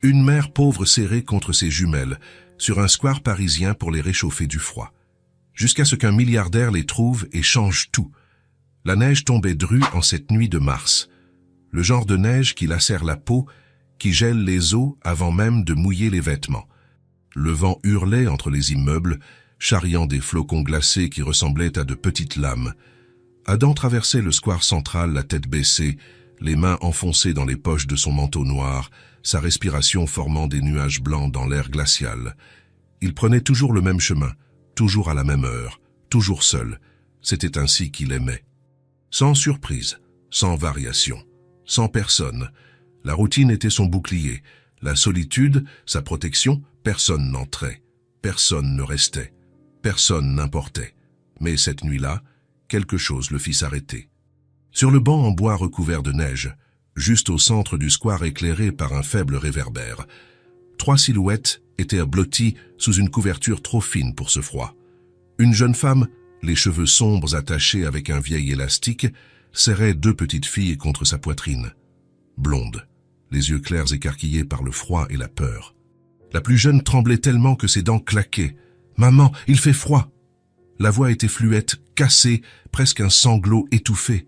Une mère pauvre serrée contre ses jumelles, sur un square parisien pour les réchauffer du froid. Jusqu'à ce qu'un milliardaire les trouve et change tout. La neige tombait drue en cette nuit de mars. Le genre de neige qui lacère la peau, qui gèle les os avant même de mouiller les vêtements. Le vent hurlait entre les immeubles, charriant des flocons glacés qui ressemblaient à de petites lames. Adam traversait le square central, la tête baissée, les mains enfoncées dans les poches de son manteau noir, sa respiration formant des nuages blancs dans l'air glacial. Il prenait toujours le même chemin, toujours à la même heure, toujours seul. C'était ainsi qu'il aimait. Sans surprise, sans variation, sans personne. La routine était son bouclier. La solitude, sa protection, personne n'entrait. Personne ne restait. Personne n'importait. Mais cette nuit-là, quelque chose le fit s'arrêter. Sur le banc en bois recouvert de neige, juste au centre du square éclairé par un faible réverbère, 3 silhouettes étaient blotties sous une couverture trop fine pour ce froid. Une jeune femme, les cheveux sombres attachés avec un vieil élastique, serrait 2 petites filles contre sa poitrine. Blondes, les yeux clairs écarquillés par le froid et la peur. La plus jeune tremblait tellement que ses dents claquaient. « Maman, il fait froid !» La voix était fluette, cassée, presque un sanglot étouffé.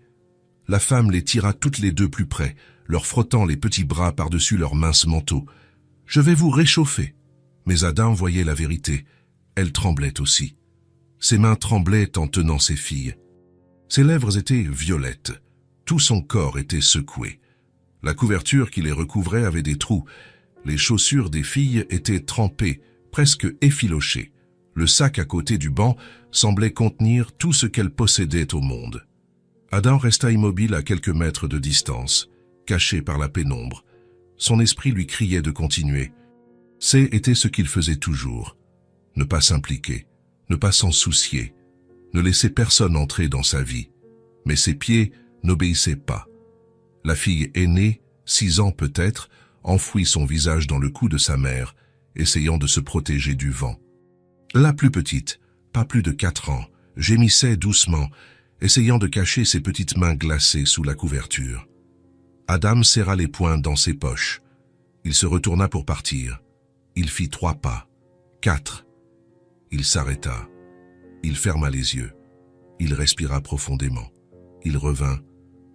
La femme les tira toutes les 2 plus près, leur frottant les petits bras par-dessus leurs minces manteaux. « Je vais vous réchauffer !» Mais Adam voyait la vérité. Elle tremblait aussi. Ses mains tremblaient en tenant ses filles. Ses lèvres étaient violettes. Tout son corps était secoué. La couverture qui les recouvrait avait des trous. Les chaussures des filles étaient trempées, presque effilochées. Le sac à côté du banc semblait contenir tout ce qu'elle possédait au monde. Adam resta immobile à quelques mètres de distance, caché par la pénombre. Son esprit lui criait de continuer. C'était ce qu'il faisait toujours. Ne pas s'impliquer, ne pas s'en soucier, ne laisser personne entrer dans sa vie. Mais ses pieds n'obéissaient pas. La fille aînée, 6 ans peut-être, enfouit son visage dans le cou de sa mère, essayant de se protéger du vent. La plus petite, pas plus de 4 ans, gémissait doucement, essayant de cacher ses petites mains glacées sous la couverture. Adam serra les poings dans ses poches. Il se retourna pour partir. Il fit 3 pas, 4. Il s'arrêta. Il ferma les yeux. Il respira profondément. Il revint.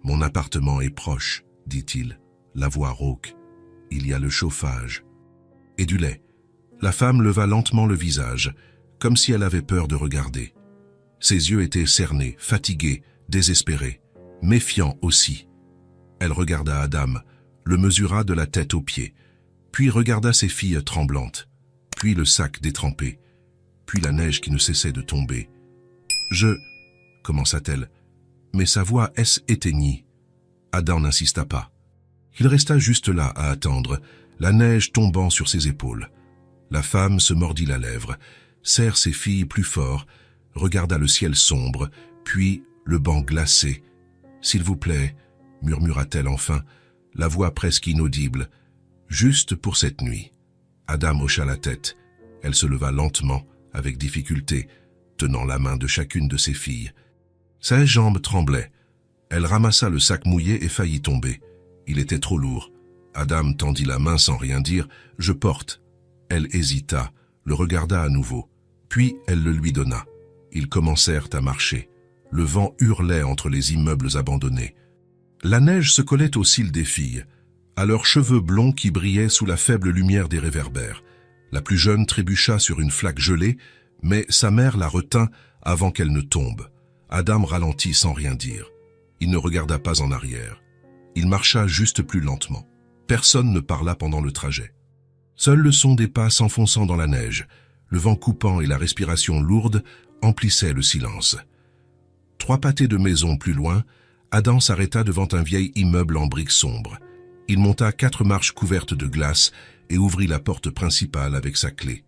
« Mon appartement est proche, dit-il, la voix rauque. Il y a le chauffage. » Et du lait. La femme leva lentement le visage, comme si elle avait peur de regarder. Ses yeux étaient cernés, fatigués, désespérés, méfiants aussi. Elle regarda Adam, le mesura de la tête aux pieds, puis regarda ses filles tremblantes, puis le sac détrempé, puis la neige qui ne cessait de tomber. « Je... » commença-t-elle, mais sa voix s'éteignit. Adam n'insista pas. Il resta juste là à attendre, la neige tombant sur ses épaules. La femme se mordit la lèvre, serre ses filles plus fort, regarda le ciel sombre, puis le banc glacé. « S'il vous plaît, » murmura-t-elle enfin, la voix presque inaudible, « juste pour cette nuit. » Adam hocha la tête. Elle se leva lentement, avec difficulté, tenant la main de chacune de ses filles. Ses jambes tremblaient. Elle ramassa le sac mouillé et faillit tomber. Il était trop lourd. Adam tendit la main sans rien dire. « Je porte. » Elle hésita, le regarda à nouveau. Puis elle le lui donna. Ils commencèrent à marcher. Le vent hurlait entre les immeubles abandonnés. La neige se collait aux cils des filles, à leurs cheveux blonds qui brillaient sous la faible lumière des réverbères. La plus jeune trébucha sur une flaque gelée, mais sa mère la retint avant qu'elle ne tombe. Adam ralentit sans rien dire. Il ne regarda pas en arrière. Il marcha juste plus lentement. Personne ne parla pendant le trajet. Seul le son des pas s'enfonçant dans la neige, le vent coupant et la respiration lourde emplissaient le silence. 3 pâtés de maisons plus loin, Adam s'arrêta devant un vieil immeuble en briques sombres. Il monta 4 marches couvertes de glace et ouvrit la porte principale avec sa clé.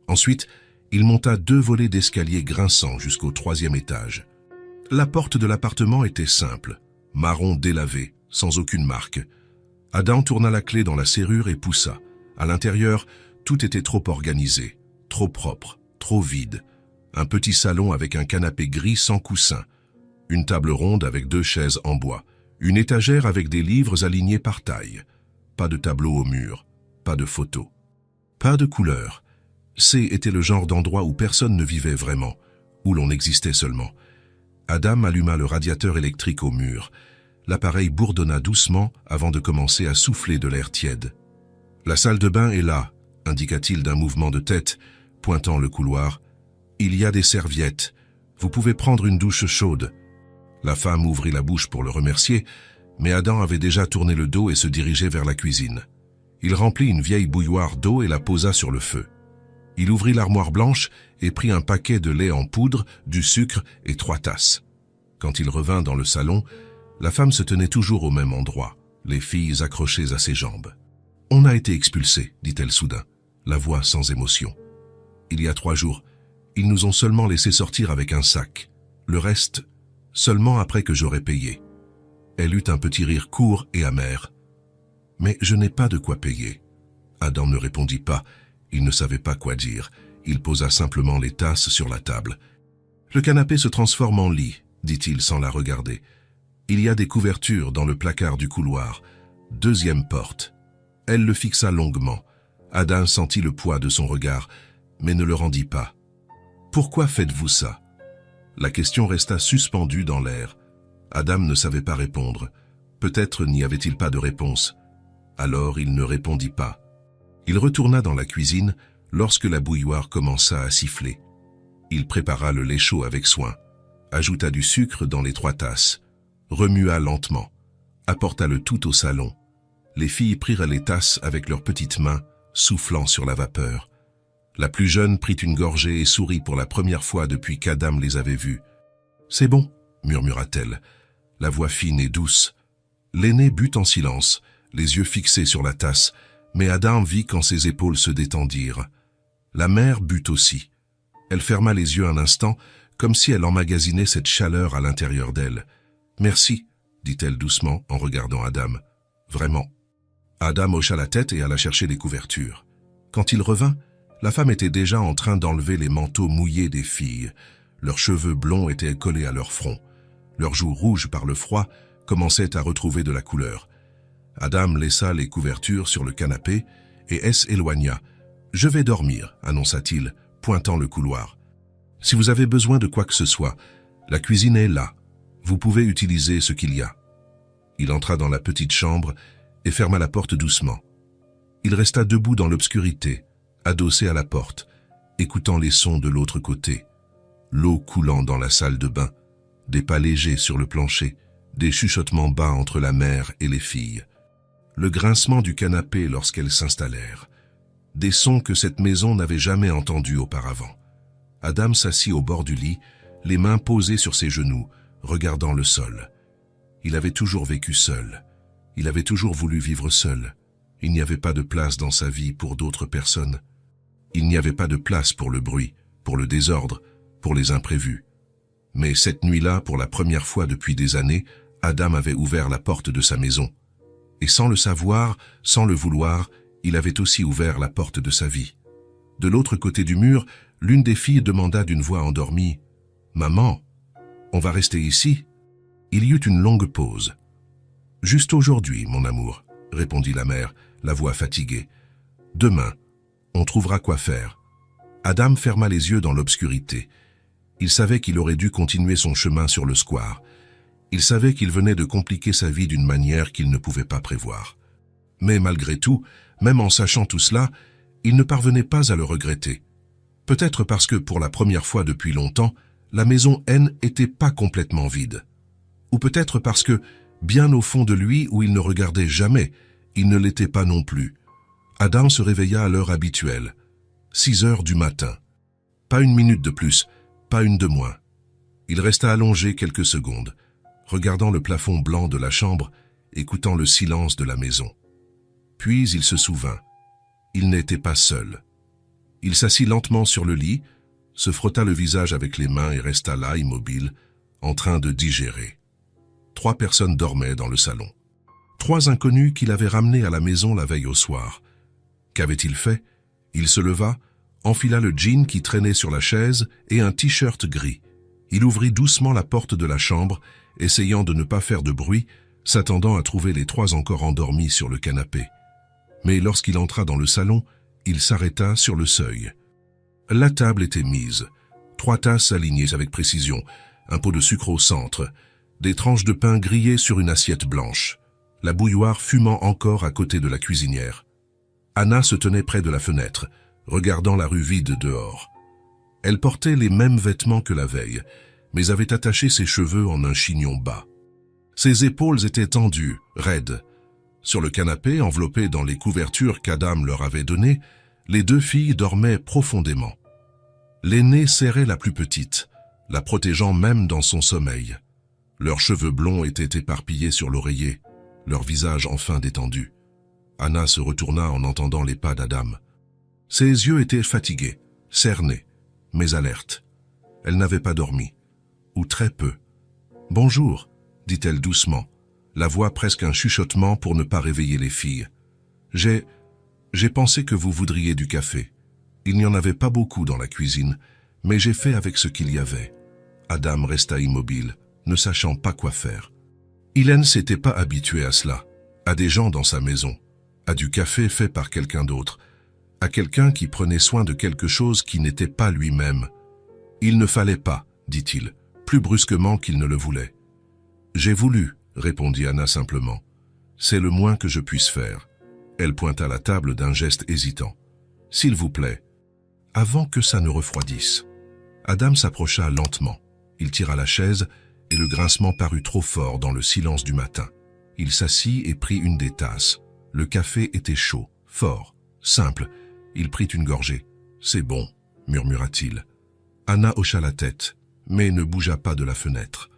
Ensuite, il monta 2 volets d'escalier grinçants jusqu'au 3e étage. La porte de l'appartement était simple, marron délavé, sans aucune marque. Adam tourna la clé dans la serrure et poussa. À l'intérieur, tout était trop organisé, trop propre, trop vide. Un petit salon avec un canapé gris sans coussin, une table ronde avec 2 chaises en bois, une étagère avec des livres alignés par taille. Pas de tableau au mur, pas de photos. Pas de couleurs. C était le genre d'endroit où personne ne vivait vraiment, où l'on existait seulement. Adam alluma le radiateur électrique au mur. L'appareil bourdonna doucement avant de commencer à souffler de l'air tiède. « La salle de bain est là », indiqua-t-il d'un mouvement de tête, pointant le couloir. « Il y a des serviettes. Vous pouvez prendre une douche chaude. » La femme ouvrit la bouche pour le remercier, mais Adam avait déjà tourné le dos et se dirigeait vers la cuisine. Il remplit une vieille bouilloire d'eau et la posa sur le feu. Il ouvrit l'armoire blanche et prit un paquet de lait en poudre, du sucre et 3 tasses. Quand il revint dans le salon, la femme se tenait toujours au même endroit, les filles accrochées à ses jambes. « On a été expulsés, dit-elle soudain, la voix sans émotion. Il y a 3 jours, ils nous ont seulement laissé sortir avec un sac. Le reste, seulement après que j'aurais payé. » Elle eut un petit rire court et amer. « Mais je n'ai pas de quoi payer. » Adam ne répondit pas. Il ne savait pas quoi dire. Il posa simplement les tasses sur la table. « Le canapé se transforme en lit, » dit-il sans la regarder. « Il y a des couvertures dans le placard du couloir. 2e porte. » Elle le fixa longuement. Adam sentit le poids de son regard, mais ne le rendit pas. « Pourquoi faites-vous ça ?» La question resta suspendue dans l'air. Adam ne savait pas répondre. Peut-être n'y avait-il pas de réponse. Alors il ne répondit pas. Il retourna dans la cuisine lorsque la bouilloire commença à siffler. Il prépara le lait chaud avec soin, ajouta du sucre dans les 3 tasses, remua lentement, apporta le tout au salon. Les filles prirent les tasses avec leurs petites mains, soufflant sur la vapeur. La plus jeune prit une gorgée et sourit pour la première fois depuis qu'Adam les avait vues. « C'est bon, » murmura-t-elle, la voix fine et douce. L'aînée but en silence, les yeux fixés sur la tasse, mais Adam vit quand ses épaules se détendirent. La mère but aussi. Elle ferma les yeux un instant, comme si elle emmagasinait cette chaleur à l'intérieur d'elle. « Merci, » dit-elle doucement en regardant Adam. « Vraiment. » Adam hocha la tête et alla chercher les couvertures. Quand il revint, la femme était déjà en train d'enlever les manteaux mouillés des filles. Leurs cheveux blonds étaient collés à leur front. Leurs joues rouges par le froid commençaient à retrouver de la couleur. Adam laissa les couvertures sur le canapé et elle s'éloigna. « Je vais dormir, » annonça-t-il, pointant le couloir. « Si vous avez besoin de quoi que ce soit, la cuisine est là. Vous pouvez utiliser ce qu'il y a. » Il entra dans la petite chambre et ferma la porte doucement. Il resta debout dans l'obscurité, adossé à la porte, écoutant les sons de l'autre côté. L'eau coulant dans la salle de bain, des pas légers sur le plancher, des chuchotements bas entre la mère et les filles. Le grincement du canapé lorsqu'elles s'installèrent. Des sons que cette maison n'avait jamais entendus auparavant. Adam s'assit au bord du lit, les mains posées sur ses genoux, regardant le sol. Il avait toujours vécu seul. Il avait toujours voulu vivre seul. Il n'y avait pas de place dans sa vie pour d'autres personnes. Il n'y avait pas de place pour le bruit, pour le désordre, pour les imprévus. Mais cette nuit-là, pour la première fois depuis des années, Adam avait ouvert la porte de sa maison. Et sans le savoir, sans le vouloir, il avait aussi ouvert la porte de sa vie. De l'autre côté du mur, l'une des filles demanda d'une voix endormie « Maman, on va rester ici ?» Il y eut une longue pause. « Juste aujourd'hui, mon amour, » répondit la mère, la voix fatiguée. « Demain, on trouvera quoi faire. » Adam ferma les yeux dans l'obscurité. Il savait qu'il aurait dû continuer son chemin sur le square. Il savait qu'il venait de compliquer sa vie d'une manière qu'il ne pouvait pas prévoir. Mais malgré tout, même en sachant tout cela, il ne parvenait pas à le regretter. Peut-être parce que, pour la première fois depuis longtemps, la maison N était pas complètement vide. Ou peut-être parce que, bien au fond de lui où il ne regardait jamais, il ne l'était pas non plus. Adam se réveilla à l'heure habituelle, 6 heures du matin. Pas une minute de plus, pas une de moins. Il resta allongé quelques secondes, regardant le plafond blanc de la chambre, écoutant le silence de la maison. Puis il se souvint. Il n'était pas seul. Il s'assit lentement sur le lit, se frotta le visage avec les mains et resta là, immobile, en train de digérer. 3 personnes dormaient dans le salon. 3 inconnus qu'il avait ramenés à la maison la veille au soir. Qu'avait-il fait? Il se leva, enfila le jean qui traînait sur la chaise et un t-shirt gris. Il ouvrit doucement la porte de la chambre, essayant de ne pas faire de bruit, s'attendant à trouver les 3 encore endormis sur le canapé. mais lorsqu'il entra dans le salon, il s'arrêta sur le seuil. La table était mise, 3 tasses alignées avec précision, un pot de sucre au centre, des tranches de pain grillées sur une assiette blanche, la bouilloire fumant encore à côté de la cuisinière. Anna se tenait près de la fenêtre, regardant la rue vide dehors. Elle portait les mêmes vêtements que la veille, mais avait attaché ses cheveux en un chignon bas. Ses épaules étaient tendues, raides. Sur le canapé, enveloppées dans les couvertures qu'Adam leur avait données, les 2 filles dormaient profondément. L'aînée serrait la plus petite, la protégeant même dans son sommeil. Leurs cheveux blonds étaient éparpillés sur l'oreiller, leur visage enfin détendu. Anna se retourna en entendant les pas d'Adam. Ses yeux étaient fatigués, cernés, mais alertes. Elle n'avait pas dormi, ou très peu. « Bonjour », dit-elle doucement, la voix presque un chuchotement pour ne pas réveiller les filles. « J'ai pensé que vous voudriez du café. Il n'y en avait pas beaucoup dans la cuisine, mais j'ai fait avec ce qu'il y avait. » Adam resta immobile, ne sachant pas quoi faire. Il ne s'était pas habitué à cela, à des gens dans sa maison, à du café fait par quelqu'un d'autre, à quelqu'un qui prenait soin de quelque chose qui n'était pas lui-même. Il ne fallait pas, dit-il, plus brusquement qu'il ne le voulait. J'ai voulu, répondit Anna simplement. C'est le moins que je puisse faire. Elle pointa la table d'un geste hésitant. S'il vous plaît. Avant que ça ne refroidisse. Adam s'approcha lentement. Il tira la chaise et le grincement parut trop fort dans le silence du matin. Il s'assit et prit une des tasses. Le café était chaud, fort, simple. Il prit une gorgée. « C'est bon », murmura-t-il. Anna hocha la tête, mais ne bougea pas de la fenêtre.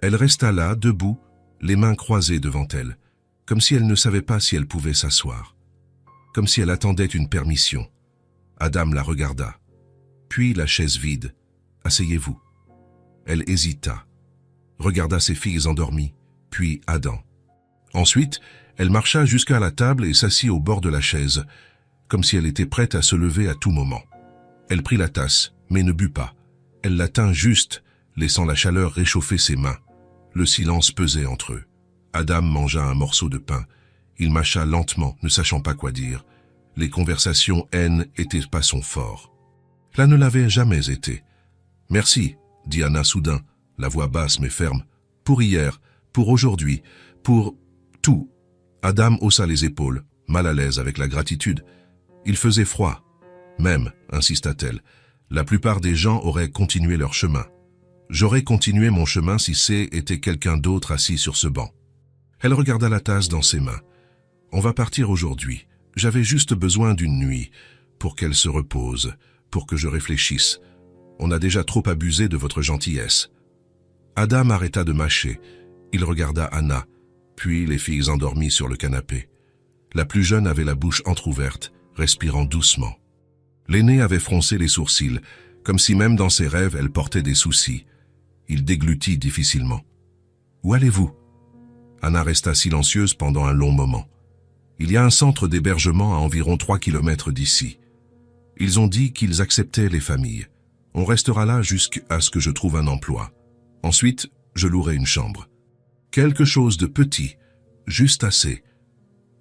Elle resta là, debout, les mains croisées devant elle, comme si elle ne savait pas si elle pouvait s'asseoir, comme si elle attendait une permission. Adam la regarda, puis la chaise vide. « Asseyez-vous ». Elle hésita, regarda ses filles endormies, puis Adam. Ensuite, elle marcha jusqu'à la table et s'assit au bord de la chaise, comme si elle était prête à se lever à tout moment. Elle prit la tasse, mais ne but pas. Elle la tint juste, laissant la chaleur réchauffer ses mains. Le silence pesait entre eux. Adam mangea un morceau de pain. Il mâcha lentement, ne sachant pas quoi dire. Les conversations haines étaient pas son fort. Cela ne l'avait jamais été. « Merci », dit Anna soudain, la voix basse mais ferme. « Pour hier, pour aujourd'hui, pour tout. » Adam haussa les épaules, mal à l'aise avec la gratitude. Il faisait froid. Même, insista-t-elle, la plupart des gens auraient continué leur chemin. J'aurais continué mon chemin si c'était quelqu'un d'autre assis sur ce banc. Elle regarda la tasse dans ses mains. On va partir aujourd'hui. J'avais juste besoin d'une nuit, pour qu'elle se repose, pour que je réfléchisse. On a déjà trop abusé de votre gentillesse. Adam arrêta de mâcher. Il regarda Anna, puis les filles endormies sur le canapé. La plus jeune avait la bouche entr'ouverte, respirant doucement. L'aînée avait froncé les sourcils, comme si même dans ses rêves elle portait des soucis. Il déglutit difficilement. « Où allez-vous » Anna resta silencieuse pendant un long moment. Il y a un centre d'hébergement à environ 3 kilomètres d'ici. Ils ont dit qu'ils acceptaient les familles. On restera là jusqu'à ce que je trouve un emploi. Ensuite, je louerai une chambre. Quelque chose de petit, juste assez.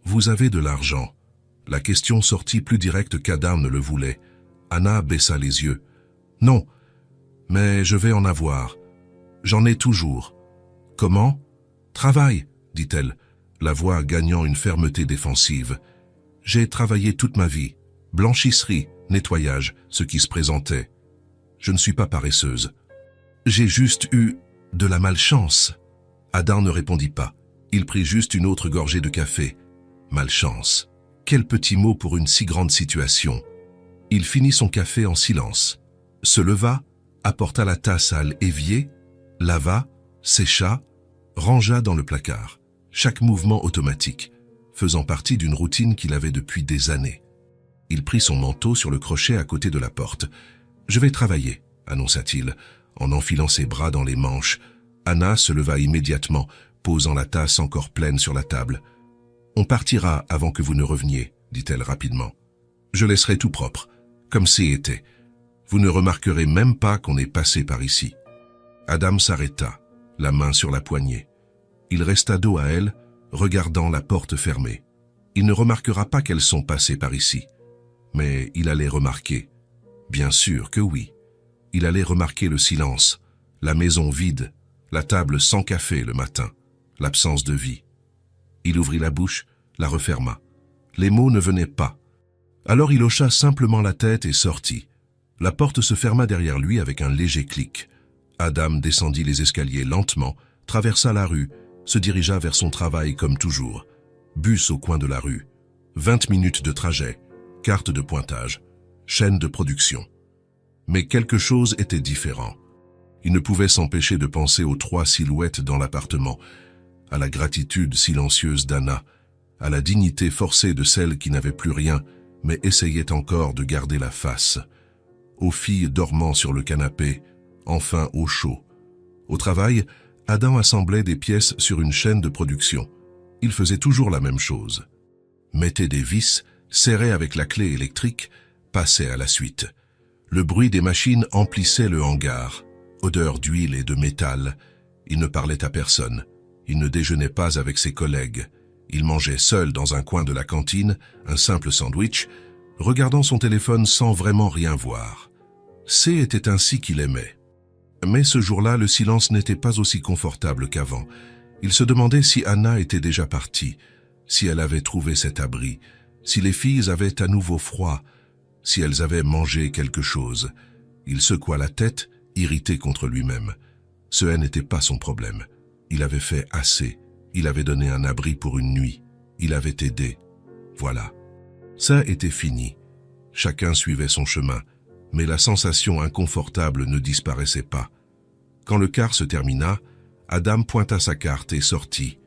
Vous avez de l'argent. La question sortit plus directe qu'Adam ne le voulait. Anna baissa les yeux. Non, mais je vais en avoir. J'en ai toujours. Comment? Travail, dit-elle, la voix gagnant une fermeté défensive. J'ai travaillé toute ma vie. Blanchisserie, nettoyage, ce qui se présentait. Je ne suis pas paresseuse. J'ai juste eu de la malchance. Adam ne répondit pas. Il prit juste une autre gorgée de café. Malchance. Quel petit mot pour une si grande situation. Il finit son café en silence. Se leva, apporta la tasse à l'évier, lava, sécha, rangea dans le placard. Chaque mouvement automatique, faisant partie d'une routine qu'il avait depuis des années. Il prit son manteau sur le crochet à côté de la porte. « Je vais travailler », annonça-t-il, en enfilant ses bras dans les manches. Anna se leva immédiatement, posant la tasse encore pleine sur la table. « On partira avant que vous ne reveniez », dit-elle rapidement. « Je laisserai tout propre, comme c'était. Vous ne remarquerez même pas qu'on est passé par ici. » Adam s'arrêta, la main sur la poignée. Il resta dos à elle, regardant la porte fermée. Il ne remarquera pas qu'elles sont passées par ici. Mais il allait remarquer. Bien sûr que oui. Il allait remarquer le silence, la maison vide, la table sans café le matin, l'absence de vie. Il ouvrit la bouche, la referma. Les mots ne venaient pas. Alors il hocha simplement la tête et sortit. La porte se ferma derrière lui avec un léger clic. Adam descendit les escaliers lentement, traversa la rue, se dirigea vers son travail comme toujours. Bus au coin de la rue. 20 minutes de trajet, carte de pointage, chaîne de production. Mais quelque chose était différent. Il ne pouvait s'empêcher de penser aux 3 silhouettes dans l'appartement, à la gratitude silencieuse d'Anna, à la dignité forcée de celle qui n'avait plus rien, mais essayait encore de garder la face, aux filles dormant sur le canapé, enfin au chaud. Au travail, Adam assemblait des pièces sur une chaîne de production. Il faisait toujours la même chose. Mettait des vis, serrait avec la clé électrique, passait à la suite. Le bruit des machines emplissait le hangar, odeur d'huile et de métal. Il ne parlait à personne. Il ne déjeunait pas avec ses collègues. Il mangeait seul dans un coin de la cantine, un simple sandwich, regardant son téléphone sans vraiment rien voir. C était ainsi qu'il aimait. Mais ce jour-là, le silence n'était pas aussi confortable qu'avant. Il se demandait si Anna était déjà partie, si elle avait trouvé cet abri, si les filles avaient à nouveau froid, si elles avaient mangé quelque chose. Il secoua la tête, irrité contre lui-même. Ce n'était pas son problème. Il avait fait assez. Il avait donné un abri pour une nuit. Il avait aidé. Voilà. Ça était fini. Chacun suivait son chemin, mais la sensation inconfortable ne disparaissait pas. Quand le quart se termina, Adam pointa sa carte et sortit.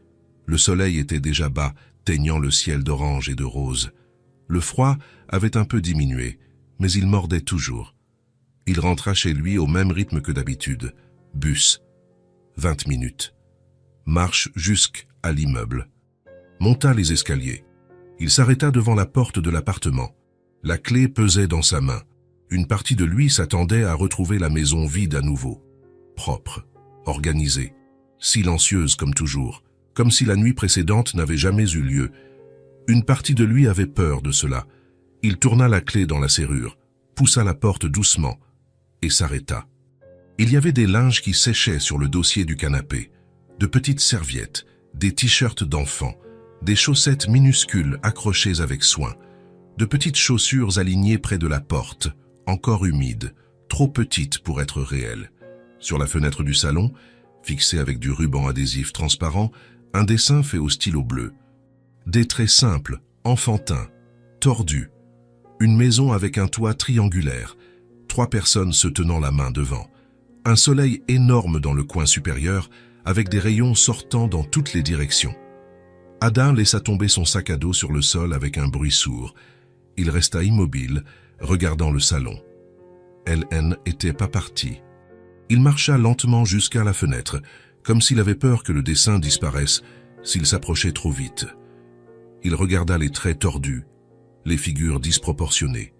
Le soleil était déjà bas, teignant le ciel d'orange et de rose. Le froid avait un peu diminué, mais il mordait toujours. Il rentra chez lui au même rythme que d'habitude. Bus. 20 minutes. Marche jusqu'à l'immeuble. Monta les escaliers. Il s'arrêta devant la porte de l'appartement. La clé pesait dans sa main. Une partie de lui s'attendait à retrouver la maison vide à nouveau. Propre, organisée, silencieuse comme toujours, comme si la nuit précédente n'avait jamais eu lieu. Une partie de lui avait peur de cela. Il tourna la clé dans la serrure, poussa la porte doucement et s'arrêta. Il y avait des linges qui séchaient sur le dossier du canapé, de petites serviettes, des t-shirts d'enfants, des chaussettes minuscules accrochées avec soin, de petites chaussures alignées près de la porte, encore humides, trop petites pour être réelles. Sur la fenêtre du salon, fixée avec du ruban adhésif transparent, un dessin fait au stylo bleu. Des traits simples, enfantins, tordus. Une maison avec un toit triangulaire, 3 personnes se tenant la main devant. Un soleil énorme dans le coin supérieur, avec des rayons sortant dans toutes les directions. Adam laissa tomber son sac à dos sur le sol avec un bruit sourd. Il resta immobile, regardant le salon. Hélène n'était pas partie. Il marcha lentement jusqu'à la fenêtre, comme s'il avait peur que le dessin disparaisse s'il s'approchait trop vite. Il regarda les traits tordus, les figures disproportionnées,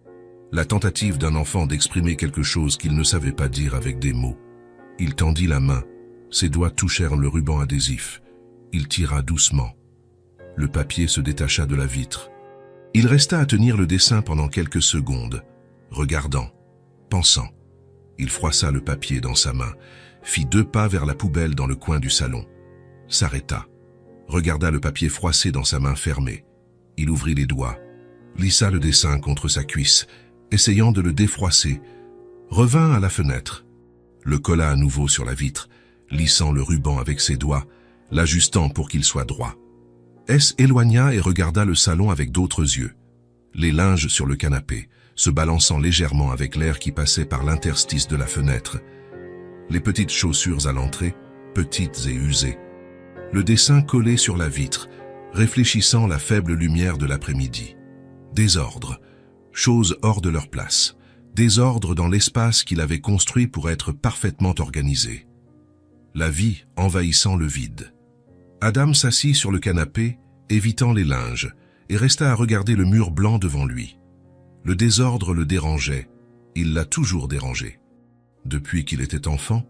la tentative d'un enfant d'exprimer quelque chose qu'il ne savait pas dire avec des mots. Il tendit la main, ses doigts touchèrent le ruban adhésif. Il tira doucement. Le papier se détacha de la vitre. Il resta à tenir le dessin pendant quelques secondes, regardant, pensant. Il froissa le papier dans sa main, fit 2 pas vers la poubelle dans le coin du salon, s'arrêta, regarda le papier froissé dans sa main fermée. Il ouvrit les doigts, lissa le dessin contre sa cuisse, essayant de le défroisser, revint à la fenêtre, le colla à nouveau sur la vitre, lissant le ruban avec ses doigts, l'ajustant pour qu'il soit droit. S éloigna et regarda le salon avec d'autres yeux, les linges sur le canapé, se balançant légèrement avec l'air qui passait par l'interstice de la fenêtre, les petites chaussures à l'entrée, petites et usées, le dessin collé sur la vitre, réfléchissant la faible lumière de l'après-midi. Désordre, choses hors de leur place, désordre dans l'espace qu'il avait construit pour être parfaitement organisé. La vie envahissant le vide. Adam s'assit sur le canapé, évitant les linges, et resta à regarder le mur blanc devant lui. Le désordre le dérangeait, il l'a toujours dérangé. Depuis qu'il était enfant,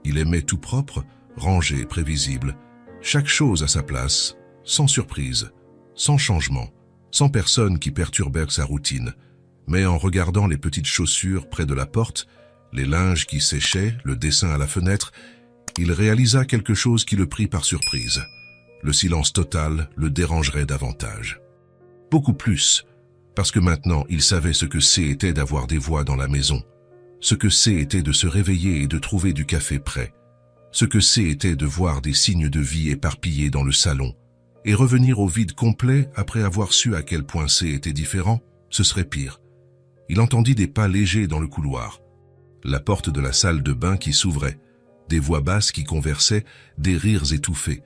il aimait tout propre, rangé, prévisible, chaque chose à sa place, sans surprise, sans changement. sans personne qui perturbait sa routine. Mais en regardant les petites chaussures près de la porte, les linges qui séchaient, le dessin à la fenêtre, il réalisa quelque chose qui le prit par surprise. Le silence total le dérangerait davantage. Beaucoup plus, parce que maintenant il savait ce que c'était d'avoir des voix dans la maison, ce que c'était de se réveiller et de trouver du café prêt, ce que c'était de voir des signes de vie éparpillés dans le salon, et revenir au vide complet après avoir su à quel point c'était différent, ce serait pire. Il entendit des pas légers dans le couloir, la porte de la salle de bain qui s'ouvrait, des voix basses qui conversaient, des rires étouffés.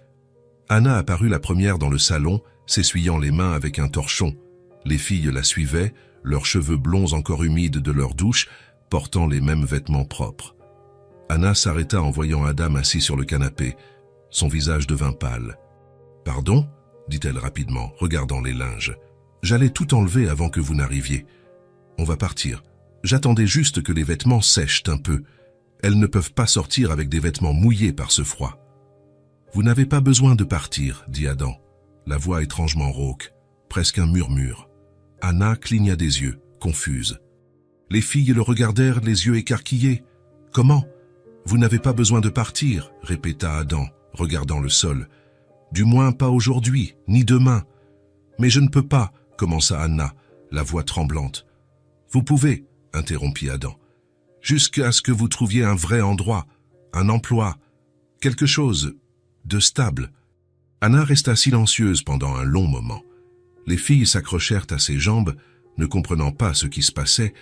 Anna apparut la première dans le salon, s'essuyant les mains avec un torchon. Les filles la suivaient, leurs cheveux blonds encore humides de leur douche, portant les mêmes vêtements propres. Anna s'arrêta en voyant Adam assis sur le canapé. Son visage devint pâle. « Pardon ?» dit-elle rapidement, regardant les linges. « J'allais tout enlever avant que vous n'arriviez. On va partir. J'attendais juste que les vêtements sèchent un peu. Elles ne peuvent pas sortir avec des vêtements mouillés par ce froid. »« Vous n'avez pas besoin de partir, » dit Adam, la voix étrangement rauque, presque un murmure. Anna cligna des yeux, confuse. Les filles le regardèrent les yeux écarquillés. « Comment ? Vous n'avez pas besoin de partir, » répéta Adam, regardant le sol. « Du moins pas aujourd'hui, ni demain. »« Mais je ne peux pas, » commença Anna, la voix tremblante. « Vous pouvez, » interrompit Adam. « Jusqu'à ce que vous trouviez un vrai endroit, un emploi, quelque chose de stable. » Anna resta silencieuse pendant un long moment. Les filles s'accrochèrent à ses jambes, ne comprenant pas ce qui se passait,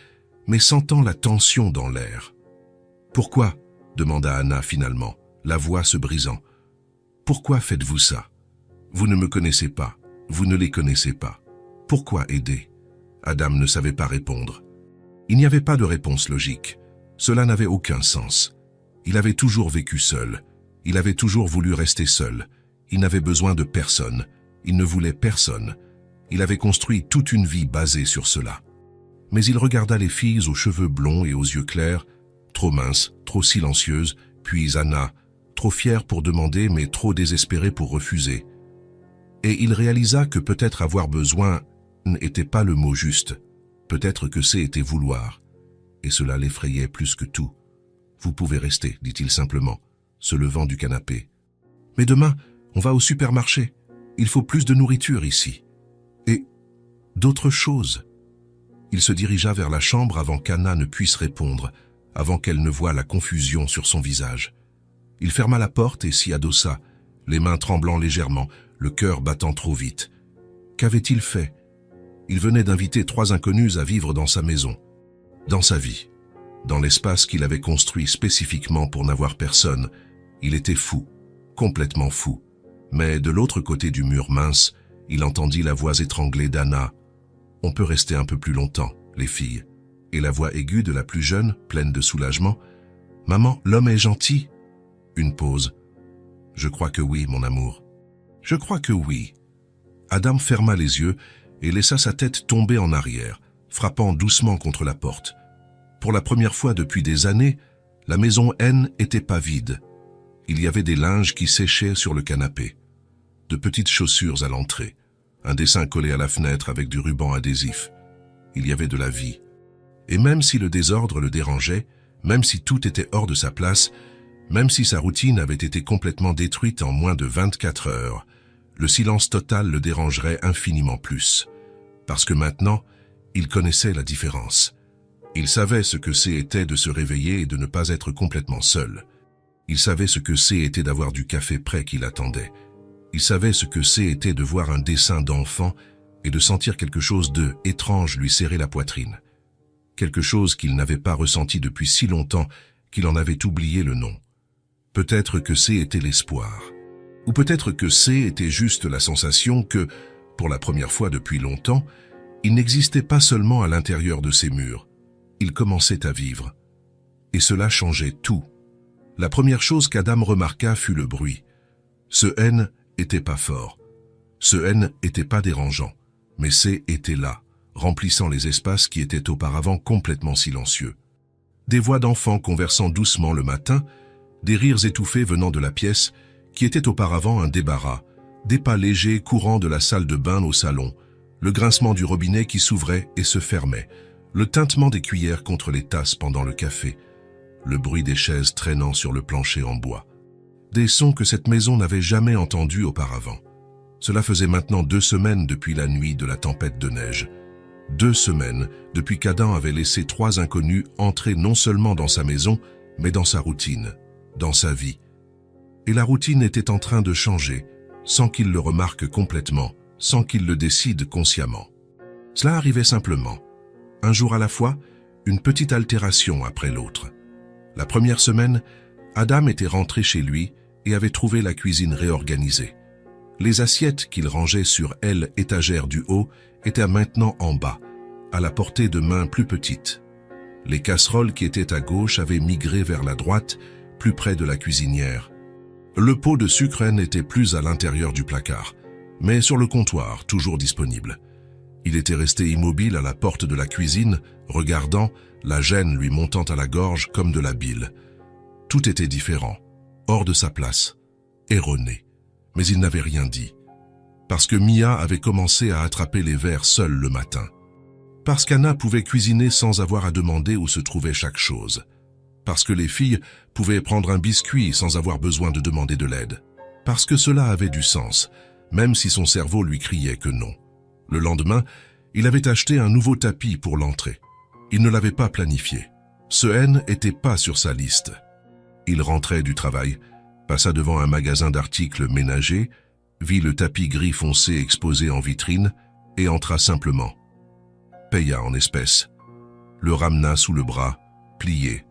mais sentant la tension dans l'air. « Pourquoi ?» demanda Anna finalement, la voix se brisant. « Pourquoi faites-vous ça? Vous ne me connaissez pas, vous ne les connaissez pas. Pourquoi aider ?» Adam ne savait pas répondre. Il n'y avait pas de réponse logique. Cela n'avait aucun sens. Il avait toujours vécu seul. Il avait toujours voulu rester seul. Il n'avait besoin de personne. Il ne voulait personne. Il avait construit toute une vie basée sur cela. Mais il regarda les filles aux cheveux blonds et aux yeux clairs, trop minces, trop silencieuses, puis Anna, trop fière pour demander mais trop désespérée pour refuser. Et il réalisa que peut-être avoir besoin n'était pas le mot juste. Peut-être que c'était vouloir. Et cela l'effrayait plus que tout. « Vous pouvez rester, » dit-il simplement, se levant du canapé. « Mais demain, on va au supermarché. Il faut plus de nourriture ici. Et d'autres choses. » Il se dirigea vers la chambre avant qu'Anna ne puisse répondre, avant qu'elle ne voie la confusion sur son visage. Il ferma la porte et s'y adossa, les mains tremblant légèrement, le cœur battant trop vite. Qu'avait-il fait? Il venait d'inviter 3 inconnus à vivre dans sa maison, dans sa vie, dans l'espace qu'il avait construit spécifiquement pour n'avoir personne. Il était fou, complètement fou. Mais de l'autre côté du mur mince, il entendit la voix étranglée d'Anna. « On peut rester un peu plus longtemps, les filles. » Et la voix aiguë de la plus jeune, pleine de soulagement. « Maman, l'homme est gentil. » Une pause. « Je crois que oui, mon amour. Je crois que oui. » Adam ferma les yeux et laissa sa tête tomber en arrière, frappant doucement contre la porte. Pour la première fois depuis des années, la maison N n'était pas vide. Il y avait des linges qui séchaient sur le canapé, de petites chaussures à l'entrée, un dessin collé à la fenêtre avec du ruban adhésif. Il y avait de la vie. Et même si le désordre le dérangeait, même si tout était hors de sa place, même si sa routine avait été complètement détruite en moins de 24 heures, le silence total le dérangerait infiniment plus. Parce que maintenant, il connaissait la différence. Il savait ce que c'était de se réveiller et de ne pas être complètement seul. Il savait ce que c'était d'avoir du café prêt qui l'attendait. Il savait ce que c'était de voir un dessin d'enfant et de sentir quelque chose de étrange lui serrer la poitrine. Quelque chose qu'il n'avait pas ressenti depuis si longtemps qu'il en avait oublié le nom. Peut-être que c'était l'espoir. Ou peut-être que c'était juste la sensation que, pour la première fois depuis longtemps, il n'existait pas seulement à l'intérieur de ces murs. Il commençait à vivre. Et cela changeait tout. La première chose qu'Adam remarqua fut le bruit. Ce N était pas fort. Ce N était pas dérangeant. Mais C était là, remplissant les espaces qui étaient auparavant complètement silencieux. Des voix d'enfants conversant doucement le matin, des rires étouffés venant de la pièce, qui était auparavant un débarras, des pas légers courant de la salle de bain au salon, Le grincement du robinet qui s'ouvrait et se fermait, le tintement des cuillères contre les tasses pendant le café, le bruit des chaises traînant sur le plancher en bois. Des sons que cette maison n'avait jamais entendus auparavant. Cela faisait maintenant 2 semaines depuis la nuit de la tempête de neige. 2 semaines depuis qu'Adam avait laissé 3 inconnus entrer non seulement dans sa maison, mais dans sa routine, dans sa vie. Et la routine était en train de changer, sans qu'il le remarque complètement, sans qu'il le décide consciemment. Cela arrivait simplement. Un jour à la fois, une petite altération après l'autre. La première semaine, Adam était rentré chez lui et avait trouvé la cuisine réorganisée. Les assiettes qu'il rangeait sur étagère du haut étaient maintenant en bas, à la portée de mains plus petites. Les casseroles qui étaient à gauche avaient migré vers la droite, plus près de la cuisinière. Le pot de sucre n'était plus à l'intérieur du placard, mais sur le comptoir, toujours disponible. Il était resté immobile à la porte de la cuisine, regardant, la gêne lui montant à la gorge comme de la bile. Tout était différent, hors de sa place, erroné. Mais il n'avait rien dit. Parce que Mia avait commencé à attraper les verres seule le matin. Parce qu'Anna pouvait cuisiner sans avoir à demander où se trouvait chaque chose. Parce que les filles pouvaient prendre un biscuit sans avoir besoin de demander de l'aide. Parce que cela avait du sens, même si son cerveau lui criait que non. Le lendemain, il avait acheté un nouveau tapis pour l'entrée. Il ne l'avait pas planifié. Ce n'était pas sur sa liste. Il rentrait du travail, passa devant un magasin d'articles ménagers, vit le tapis gris foncé exposé en vitrine et entra simplement. Paya en espèces. Le ramena sous le bras, plié.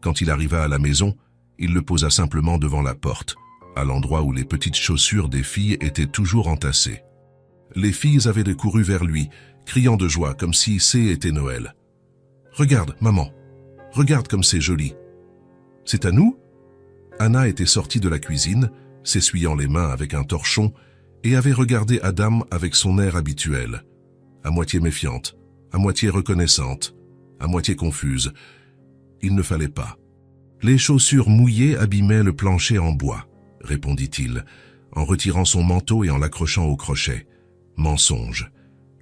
Quand il arriva à la maison, il le posa simplement devant la porte, à l'endroit où les petites chaussures des filles étaient toujours entassées. Les filles avaient couru vers lui, criant de joie comme si c'était Noël. « Regarde, maman, regarde comme c'est joli. »« C'est à nous ?» Anna était sortie de la cuisine, s'essuyant les mains avec un torchon, et avait regardé Adam avec son air habituel, à moitié méfiante, à moitié reconnaissante, à moitié confuse. Il ne fallait pas. « Les chaussures mouillées abîmaient le plancher en bois, » répondit-il, en retirant son manteau et en l'accrochant au crochet. Mensonge.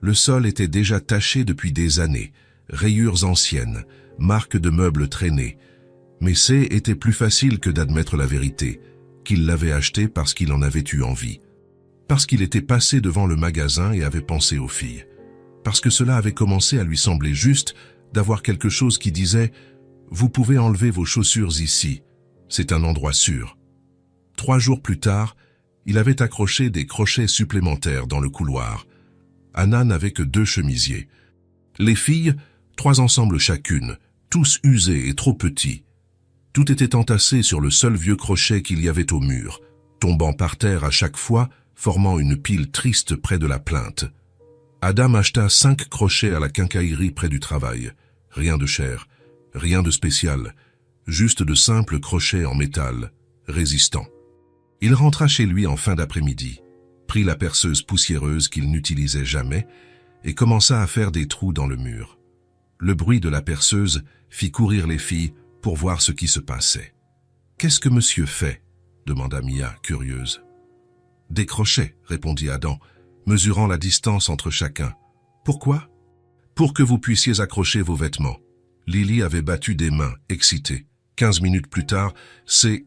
Le sol était déjà taché depuis des années, rayures anciennes, marques de meubles traînés. Mais c'était plus facile que d'admettre la vérité, qu'il l'avait acheté parce qu'il en avait eu envie. Parce qu'il était passé devant le magasin et avait pensé aux filles. Parce que cela avait commencé à lui sembler juste d'avoir quelque chose qui disait « Vous pouvez enlever vos chaussures ici, c'est un endroit sûr ». 3 jours plus tard, il avait accroché des crochets supplémentaires dans le couloir. Anna n'avait que 2 chemisiers. Les filles, 3 ensembles chacune, tous usés et trop petits. Tout était entassé sur le seul vieux crochet qu'il y avait au mur, tombant par terre à chaque fois, formant une pile triste près de la plinthe. Adam acheta 5 crochets à la quincaillerie près du travail. Rien de cher, rien de spécial, juste de simples crochets en métal, résistants. Il rentra chez lui en fin d'après-midi, prit la perceuse poussiéreuse qu'il n'utilisait jamais et commença à faire des trous dans le mur. Le bruit de la perceuse fit courir les filles pour voir ce qui se passait. « Qu'est-ce que monsieur fait ?» demanda Mia, curieuse. « Des crochets, » répondit Adam, mesurant la distance entre chacun. « Pourquoi ?»« Pour que vous puissiez accrocher vos vêtements. » Lily avait battu des mains, excitée. 15 minutes plus tard,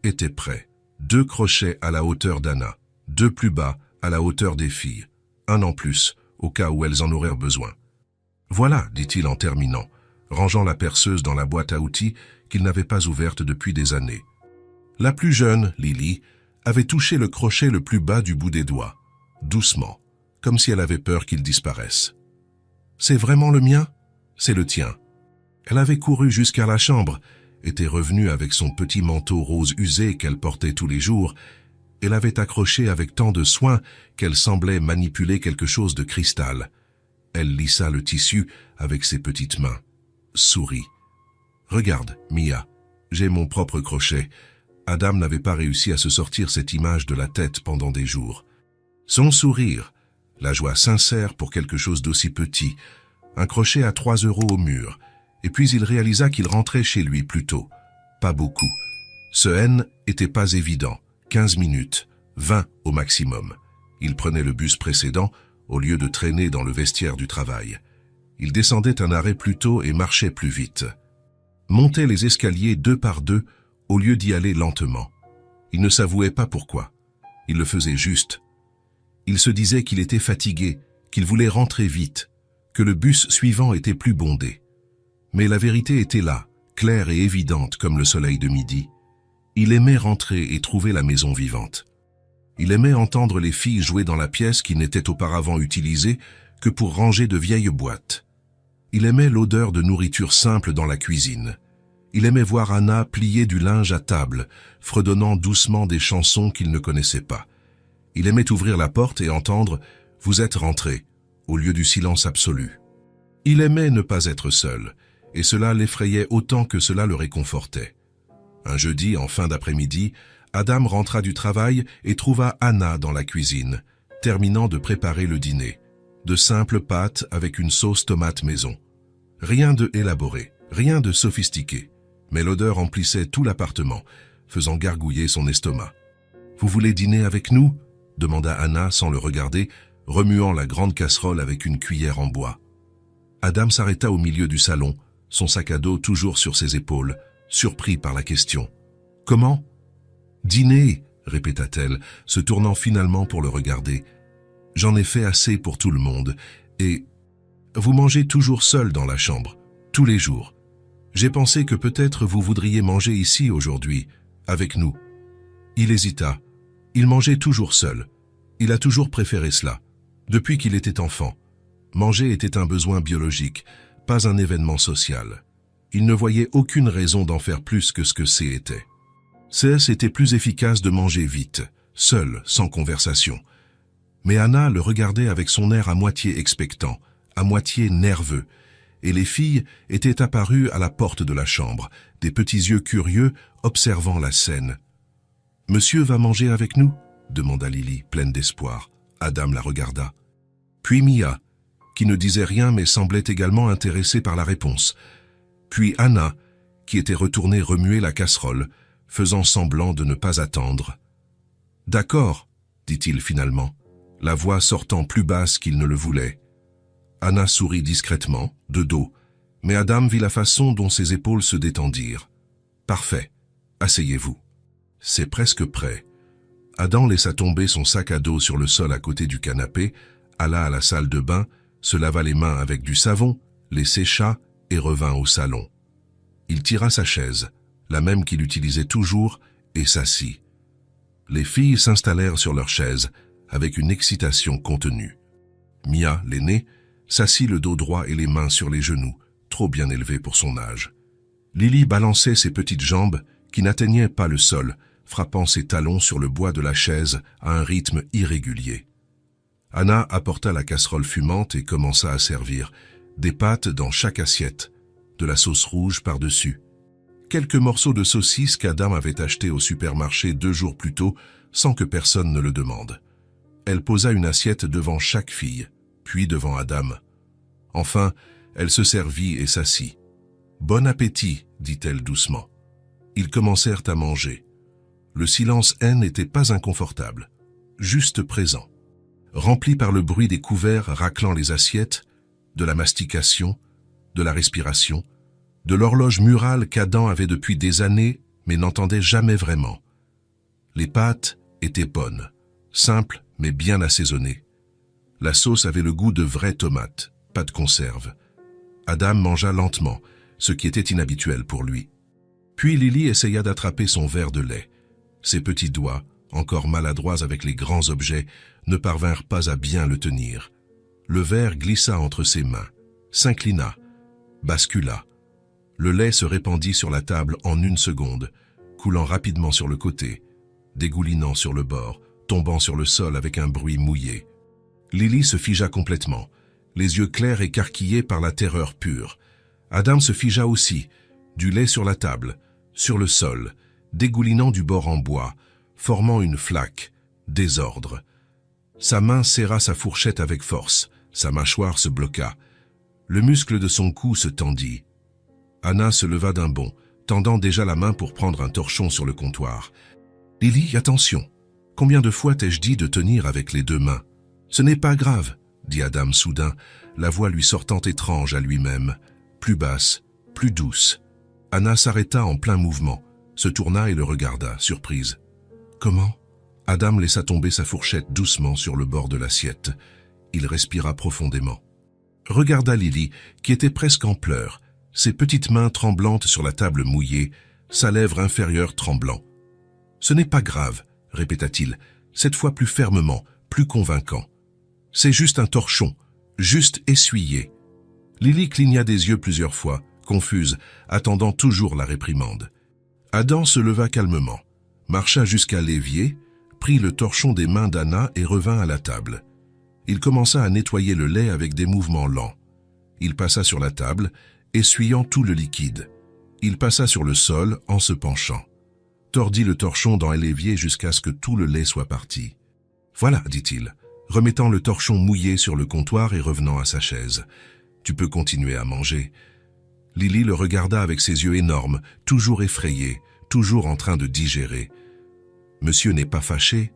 était prêt. 2 crochets à la hauteur d'Anna, 2 plus bas à la hauteur des filles, 1 en plus, au cas où elles en auraient besoin. « Voilà, » dit-il en terminant, rangeant la perceuse dans la boîte à outils qu'il n'avait pas ouverte depuis des années. La plus jeune, Lily, avait touché le crochet le plus bas du bout des doigts, doucement, comme si elle avait peur qu'il disparaisse. « C'est vraiment le mien ? C'est le tien. » Elle avait couru jusqu'à la chambre, était revenue avec son petit manteau rose usé qu'elle portait tous les jours, et l'avait accroché avec tant de soin qu'elle semblait manipuler quelque chose de cristal. Elle lissa le tissu avec ses petites mains, sourit. « Regarde, Mia, j'ai mon propre crochet. » Adam n'avait pas réussi à se sortir cette image de la tête pendant des jours. Son sourire, la joie sincère pour quelque chose d'aussi petit, un crochet à 3 € au mur, et puis il réalisa qu'il rentrait chez lui plus tôt. Pas beaucoup. Ce n'était pas évident. 15 minutes, 20 au maximum. Il prenait le bus précédent, au lieu de traîner dans le vestiaire du travail. Il descendait un arrêt plus tôt et marchait plus vite. Montait les escaliers 2 par 2 au lieu d'y aller lentement. Il ne s'avouait pas pourquoi. Il le faisait juste. Il se disait qu'il était fatigué, qu'il voulait rentrer vite, que le bus suivant était plus bondé. Mais la vérité était là, claire et évidente comme le soleil de midi. Il aimait rentrer et trouver la maison vivante. Il aimait entendre les filles jouer dans la pièce qui n'était auparavant utilisée que pour ranger de vieilles boîtes. Il aimait l'odeur de nourriture simple dans la cuisine. Il aimait voir Anna plier du linge à table, fredonnant doucement des chansons qu'il ne connaissait pas. Il aimait ouvrir la porte et entendre « Vous êtes rentré » au lieu du silence absolu. Il aimait ne pas être seul, et cela l'effrayait autant que cela le réconfortait. Un jeudi, en fin d'après-midi, Adam rentra du travail et trouva Anna dans la cuisine, terminant de préparer le dîner. De simples pâtes avec une sauce tomate maison. Rien de élaboré, rien de sophistiqué, mais l'odeur emplissait tout l'appartement, faisant gargouiller son estomac. « Vous voulez dîner avec nous ?» demanda Anna sans le regarder, remuant la grande casserole avec une cuillère en bois. Adam s'arrêta au milieu du salon, son sac à dos toujours sur ses épaules, surpris par la question. « Comment ?»« Dîner » répéta-t-elle, se tournant finalement pour le regarder. « J'en ai fait assez pour tout le monde, et vous mangez toujours seul dans la chambre, tous les jours. J'ai pensé que peut-être vous voudriez manger ici aujourd'hui, avec nous. » Il hésita. Il mangeait toujours seul. Il a toujours préféré cela, depuis qu'il était enfant. Manger était un besoin biologique, pas un événement social. Il ne voyait aucune raison d'en faire plus que ce que c'était. C'était plus efficace de manger vite, seul, sans conversation. Mais Anna le regardait avec son air à moitié expectant, à moitié nerveux, et les filles étaient apparues à la porte de la chambre, des petits yeux curieux observant la scène. « Monsieur va manger avec nous ?» demanda Lily, pleine d'espoir. Adam la regarda. Puis Mia, qui ne disait rien mais semblait également intéressée par la réponse. Puis Anna, qui était retournée remuer la casserole, faisant semblant de ne pas attendre. « D'accord, » dit-il finalement, la voix sortant plus basse qu'il ne le voulait. Anna sourit discrètement, de dos, mais Adam vit la façon dont ses épaules se détendirent. « Parfait, asseyez-vous. » « C'est presque prêt. » Adam laissa tomber son sac à dos sur le sol à côté du canapé, alla à la salle de bain, se lava les mains avec du savon, les sécha et revint au salon. Il tira sa chaise, la même qu'il utilisait toujours, et s'assit. Les filles s'installèrent sur leurs chaises, avec une excitation contenue. Mia, l'aînée, s'assit le dos droit et les mains sur les genoux, trop bien élevés pour son âge. Lily balançait ses petites jambes, qui n'atteignaient pas le sol, frappant ses talons sur le bois de la chaise à un rythme irrégulier. Anna apporta la casserole fumante et commença à servir, des pâtes dans chaque assiette, de la sauce rouge par-dessus. Quelques morceaux de saucisse qu'Adam avait achetés au supermarché 2 jours plus tôt, sans que personne ne le demande. Elle posa une assiette devant chaque fille, puis devant Adam. Enfin, elle se servit et s'assit. « Bon appétit » dit-elle doucement. Ils commencèrent à manger. Le silence n'était pas inconfortable, juste présent, rempli par le bruit des couverts raclant les assiettes, de la mastication, de la respiration, de l'horloge murale qu'Adam avait depuis des années mais n'entendait jamais vraiment. Les pâtes étaient bonnes, simples mais bien assaisonnées. La sauce avait le goût de vraies tomates, pas de conserve. Adam mangea lentement, ce qui était inhabituel pour lui. Puis Lily essaya d'attraper son verre de lait. Ses petits doigts, encore maladroits avec les grands objets, ne parvinrent pas à bien le tenir. Le verre glissa entre ses mains, s'inclina, bascula. Le lait se répandit sur la table en 1 seconde, coulant rapidement sur le côté, dégoulinant sur le bord, tombant sur le sol avec un bruit mouillé. Lily se figea complètement, les yeux clairs écarquillés par la terreur pure. Adam se figea aussi, du lait sur la table, sur le sol, dégoulinant du bord en bois, formant une flaque, désordre. Sa main serra sa fourchette avec force, sa mâchoire se bloqua. Le muscle de son cou se tendit. Anna se leva d'un bond, tendant déjà la main pour prendre un torchon sur le comptoir. « Lily, attention! Combien de fois t'ai-je dit de tenir avec les 2 mains? Ce n'est pas grave, » dit Adam soudain, la voix lui sortant étrange à lui-même, plus basse, plus douce. Anna s'arrêta en plein mouvement, se tourna et le regarda, surprise. « Comment ?» Adam laissa tomber sa fourchette doucement sur le bord de l'assiette. Il respira profondément. Regarda Lily, qui était presque en pleurs, ses petites mains tremblantes sur la table mouillée, sa lèvre inférieure tremblant. « Ce n'est pas grave, » répéta-t-il, cette fois plus fermement, plus convaincant. « C'est juste un torchon, juste essuyé. » Lily cligna des yeux plusieurs fois, confuse, attendant toujours la réprimande. Adam se leva calmement, marcha jusqu'à l'évier, prit le torchon des mains d'Anna et revint à la table. Il commença à nettoyer le lait avec des mouvements lents. Il passa sur la table, essuyant tout le liquide. Il passa sur le sol en se penchant. Tordit le torchon dans l'évier jusqu'à ce que tout le lait soit parti. « Voilà, dit-il, remettant le torchon mouillé sur le comptoir et revenant à sa chaise. « Tu peux continuer à manger. » Lily le regarda avec ses yeux énormes, toujours effrayés, toujours en train de digérer. « Monsieur n'est pas fâché ?»«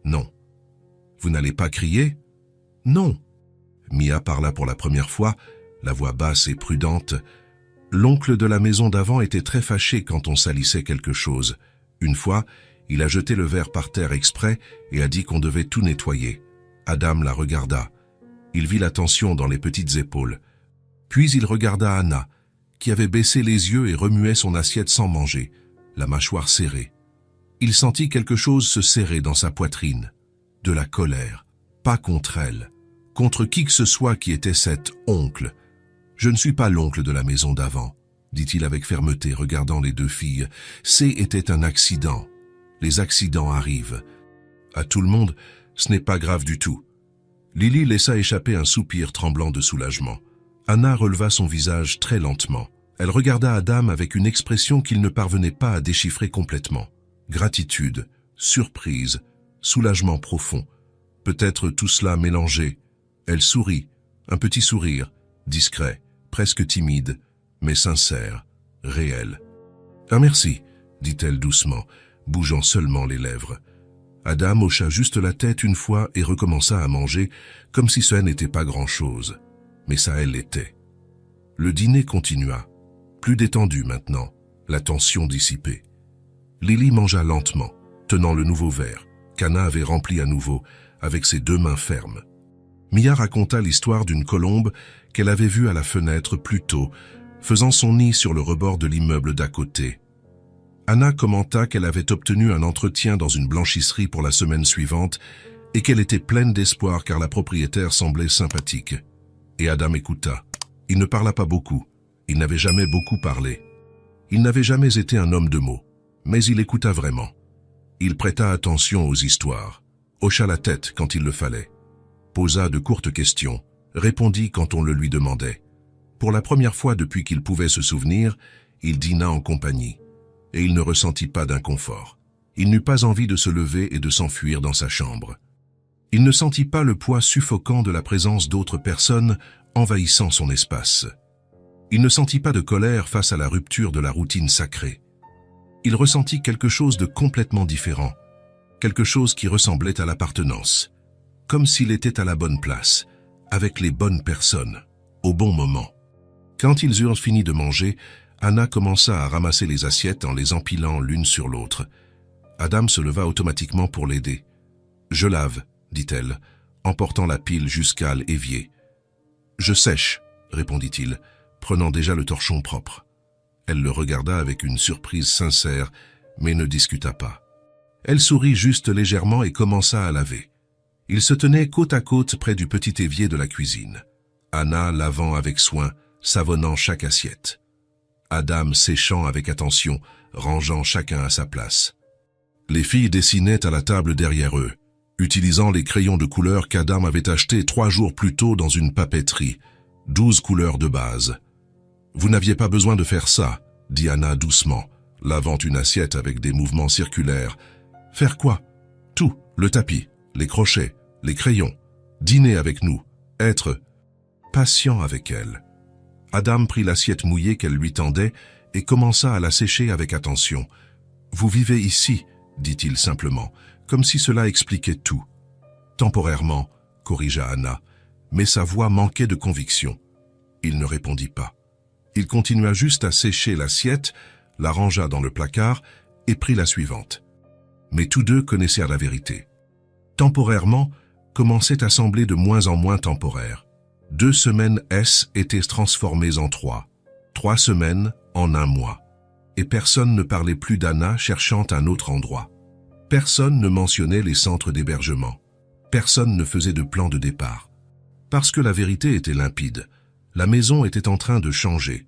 Non. »« Vous n'allez pas crier ?»« Non. » Mia parla pour la première fois, la voix basse et prudente. L'oncle de la maison d'avant était très fâché quand on salissait quelque chose. Une fois, il a jeté le verre par terre exprès et a dit qu'on devait tout nettoyer. Adam la regarda. Il vit la tension dans les petites épaules. Puis il regarda Anna, qui avait baissé les yeux et remuait son assiette sans manger, la mâchoire serrée. Il sentit quelque chose se serrer dans sa poitrine. De la colère, pas contre elle, contre qui que ce soit qui était cet oncle. « Je ne suis pas l'oncle de la maison d'avant, » dit-il avec fermeté, regardant les deux filles. « C'était un accident. Les accidents arrivent. À tout le monde, ce n'est pas grave du tout. » Lily laissa échapper un soupir tremblant de soulagement. Anna releva son visage très lentement. Elle regarda Adam avec une expression qu'il ne parvenait pas à déchiffrer complètement. Gratitude, surprise, soulagement profond. Peut-être tout cela mélangé. Elle sourit, un petit sourire, discret, presque timide, mais sincère, réel. « Ah merci, » dit-elle doucement, bougeant seulement les lèvres. Adam hocha juste la tête une fois et recommença à manger, comme si ça n'était pas grand-chose. Mais ça, elle l'était. Le dîner continua, plus détendu maintenant, la tension dissipée. Lily mangea lentement, tenant le nouveau verre, qu'Anna avait rempli à nouveau, avec ses deux mains fermes. Mia raconta l'histoire d'une colombe qu'elle avait vue à la fenêtre plus tôt, faisant son nid sur le rebord de l'immeuble d'à côté. Anna commenta qu'elle avait obtenu un entretien dans une blanchisserie pour la semaine suivante et qu'elle était pleine d'espoir car la propriétaire semblait sympathique. Et Adam écouta. Il ne parla pas beaucoup. Il n'avait jamais beaucoup parlé. Il n'avait jamais été un homme de mots, mais il écouta vraiment. Il prêta attention aux histoires, hocha la tête quand il le fallait, posa de courtes questions, répondit quand on le lui demandait. Pour la première fois depuis qu'il pouvait se souvenir, il dîna en compagnie, et il ne ressentit pas d'inconfort. Il n'eut pas envie de se lever et de s'enfuir dans sa chambre. Il ne sentit pas le poids suffocant de la présence d'autres personnes envahissant son espace. Il ne sentit pas de colère face à la rupture de la routine sacrée. Il ressentit quelque chose de complètement différent, quelque chose qui ressemblait à l'appartenance, comme s'il était à la bonne place, avec les bonnes personnes, au bon moment. Quand ils eurent fini de manger, Anna commença à ramasser les assiettes en les empilant l'une sur l'autre. Adam se leva automatiquement pour l'aider. « Je lave », dit-elle, emportant la pile jusqu'à l'évier. « Je sèche », répondit-il, prenant déjà le torchon propre. Elle le regarda avec une surprise sincère, mais ne discuta pas. Elle sourit juste légèrement et commença à laver. Ils se tenaient côte à côte près du petit évier de la cuisine. Anna lavant avec soin, savonnant chaque assiette. Adam séchant avec attention, rangeant chacun à sa place. Les filles dessinaient à la table derrière eux, utilisant les crayons de couleur qu'Adam avait achetés 3 jours plus tôt dans une papeterie, 12 couleurs de base. « Vous n'aviez pas besoin de faire ça », dit Anna doucement, lavant une assiette avec des mouvements circulaires. « Faire quoi ? Tout, le tapis, les crochets, les crayons. Dîner avec nous, être patient avec elle. » Adam prit l'assiette mouillée qu'elle lui tendait et commença à la sécher avec attention. « Vous vivez ici », dit-il simplement, comme si cela expliquait tout. « Temporairement », corrigea Anna, mais sa voix manquait de conviction. Il ne répondit pas. Il continua juste à sécher l'assiette, la rangea dans le placard et prit la suivante. Mais tous deux connaissaient la vérité. Temporairement, commençait à sembler de moins en moins temporaire. 2 semaines étaient transformées en 3. 3 semaines en 1 mois. Et personne ne parlait plus d'Anna cherchant un autre endroit. Personne ne mentionnait les centres d'hébergement. Personne ne faisait de plan de départ. Parce que la vérité était limpide. La maison était en train de changer.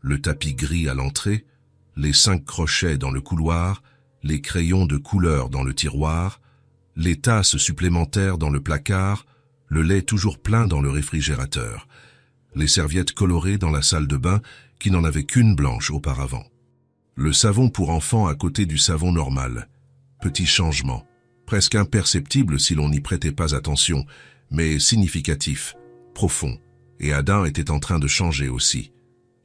Le tapis gris à l'entrée, les 5 crochets dans le couloir, les crayons de couleur dans le tiroir, les tasses supplémentaires dans le placard, le lait toujours plein dans le réfrigérateur, les serviettes colorées dans la salle de bain qui n'en avait qu'une blanche auparavant. Le savon pour enfants à côté du savon normal. Petit changement, presque imperceptible si l'on n'y prêtait pas attention, mais significatif, profond. Et Adam était en train de changer aussi.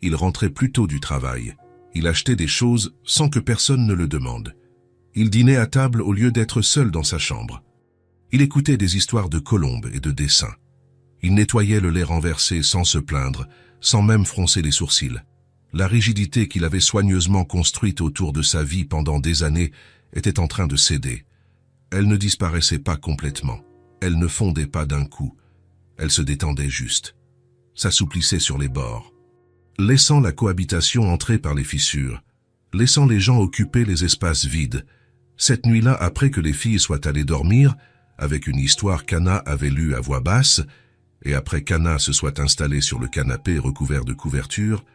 Il rentrait plus tôt du travail. Il achetait des choses sans que personne ne le demande. Il dînait à table au lieu d'être seul dans sa chambre. Il écoutait des histoires de colombes et de dessins. Il nettoyait le lait renversé sans se plaindre, sans même froncer les sourcils. La rigidité qu'il avait soigneusement construite autour de sa vie pendant des années était en train de céder. Elle ne disparaissait pas complètement. Elle ne fondait pas d'un coup. Elle se détendait juste. S'assouplissait sur les bords. Laissant la cohabitation entrer par les fissures. Laissant les gens occuper les espaces vides. Cette nuit-là, après que les filles soient allées dormir, avec une histoire qu'Anna avait lue à voix basse, et après qu'Anna se soit installée sur le canapé recouvert de couverture,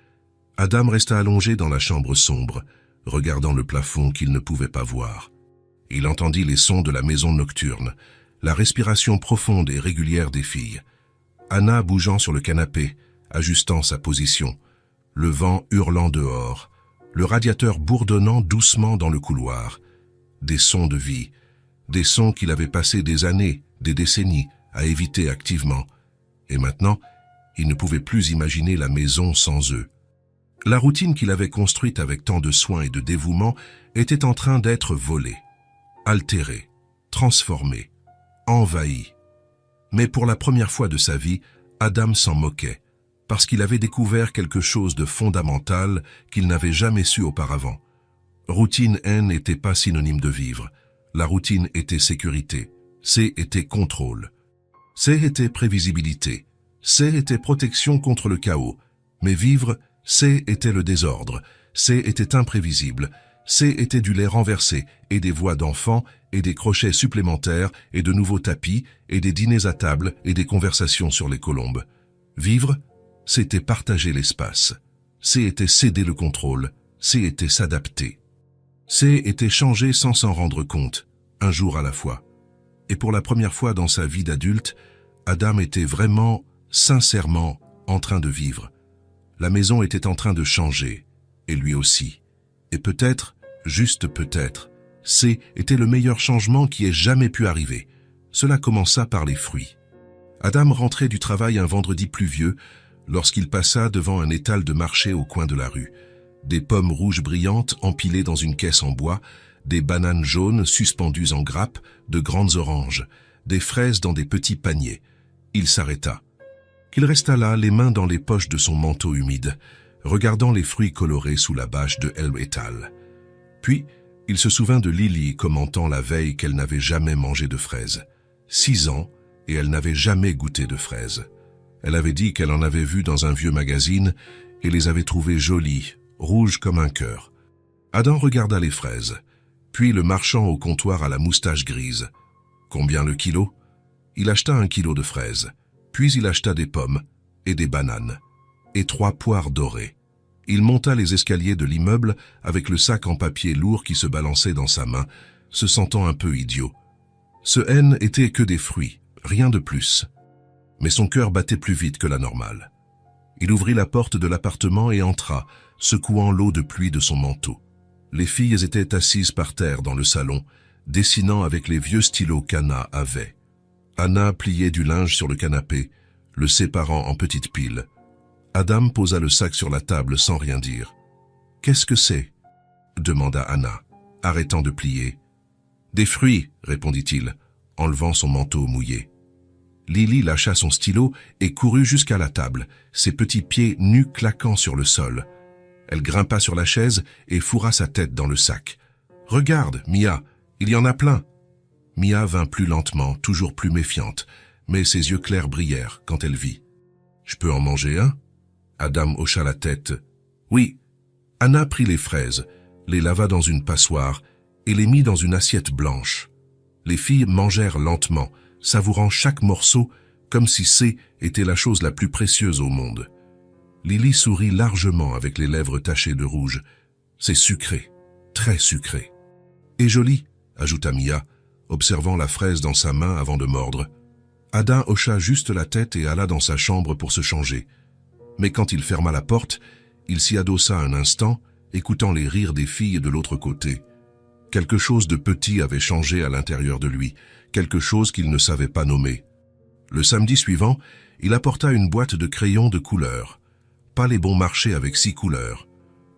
Adam resta allongé dans la chambre sombre, regardant le plafond qu'il ne pouvait pas voir. Il entendit les sons de la maison nocturne, la respiration profonde et régulière des filles. Anna bougeant sur le canapé, ajustant sa position, le vent hurlant dehors, le radiateur bourdonnant doucement dans le couloir. Des sons de vie, des sons qu'il avait passé des années, des décennies, à éviter activement. Et maintenant, il ne pouvait plus imaginer la maison sans eux. La routine qu'il avait construite avec tant de soin et de dévouement était en train d'être volée, altérée, transformée, envahie. Mais pour la première fois de sa vie, Adam s'en moquait, parce qu'il avait découvert quelque chose de fondamental qu'il n'avait jamais su auparavant. Routine n'était pas synonyme de vivre. La routine était sécurité. C était contrôle. C était prévisibilité. C était protection contre le chaos. Mais vivre, C était le désordre. C était imprévisible. C était du lait renversé et des voix d'enfants et des crochets supplémentaires et de nouveaux tapis et des dîners à table et des conversations sur les colombes. Vivre, c'était partager l'espace. C était céder le contrôle. C était s'adapter. C était changer sans s'en rendre compte, un jour à la fois. Et pour la première fois dans sa vie d'adulte, Adam était vraiment, sincèrement, en train de vivre. La maison était en train de changer, et lui aussi. Et peut-être, juste peut-être, C était le meilleur changement qui ait jamais pu arriver. Cela commença par les fruits. Adam rentrait du travail un vendredi pluvieux, lorsqu'il passa devant un étal de marché au coin de la rue. Des pommes rouges brillantes empilées dans une caisse en bois, des bananes jaunes suspendues en grappes, de grandes oranges, des fraises dans des petits paniers. Il s'arrêta. Il resta là, les mains dans les poches de son manteau humide, regardant les fruits colorés sous la bâche de El Étal. Puis, il se souvint de Lily commentant la veille qu'elle n'avait jamais mangé de fraises. 6 ans, et elle n'avait jamais goûté de fraises. Elle avait dit qu'elle en avait vu dans un vieux magazine et les avait trouvées jolies, rouges comme un cœur. Adam regarda les fraises, puis le marchand au comptoir à la moustache grise. Combien le kilo? Il acheta 1 kilo de fraises, puis il acheta des pommes et des bananes, et 3 poires dorées. Il monta les escaliers de l'immeuble avec le sac en papier lourd qui se balançait dans sa main, se sentant un peu idiot. Ce N était que des fruits, rien de plus. Mais son cœur battait plus vite que la normale. Il ouvrit la porte de l'appartement et entra, secouant l'eau de pluie de son manteau. Les filles étaient assises par terre dans le salon, dessinant avec les vieux stylos qu'Anna avait. Anna pliait du linge sur le canapé, le séparant en petites piles. Adam posa le sac sur la table sans rien dire. « Qu'est-ce que c'est » demanda Anna, arrêtant de plier. « Des fruits, répondit-il, enlevant son manteau mouillé. Lily lâcha son stylo et courut jusqu'à la table, ses petits pieds nus claquant sur le sol. Elle grimpa sur la chaise et fourra sa tête dans le sac. « Regarde, Mia, il y en a plein !» Mia vint plus lentement, toujours plus méfiante, mais ses yeux clairs brillèrent quand elle vit. « Je peux en manger un ?» Adam hocha la tête. « Oui. » Anna prit les fraises, les lava dans une passoire et les mit dans une assiette blanche. Les filles mangèrent lentement, savourant chaque morceau comme si c'est était la chose la plus précieuse au monde. Lily sourit largement avec les lèvres tachées de rouge. « C'est sucré, très sucré. »« Et joli » ajouta Mia, observant la fraise dans sa main avant de mordre. Adam hocha juste la tête et alla dans sa chambre pour se changer. Mais quand il ferma la porte, il s'y adossa un instant, écoutant les rires des filles de l'autre côté. Quelque chose de petit avait changé à l'intérieur de lui, quelque chose qu'il ne savait pas nommer. Le samedi suivant, il apporta une boîte de crayons de couleurs. Pas les bons marchés avec 6 couleurs.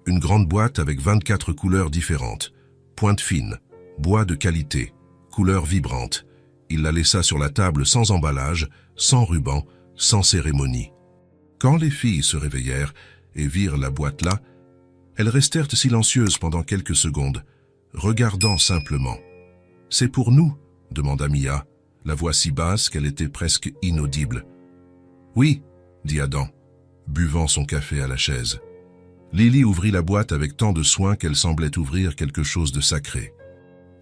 Une grande boîte avec 24 couleurs différentes. Pointe fine, bois de qualité, couleurs vibrantes. Il la laissa sur la table sans emballage, sans ruban, sans cérémonie. Quand les filles se réveillèrent et virent la boîte là, elles restèrent silencieuses pendant quelques secondes, regardant simplement. « C'est pour nous ?» demanda Mia, la voix si basse qu'elle était presque inaudible. « Oui » dit Adam, buvant son café à la chaise. Lily ouvrit la boîte avec tant de soin qu'elle semblait ouvrir quelque chose de sacré.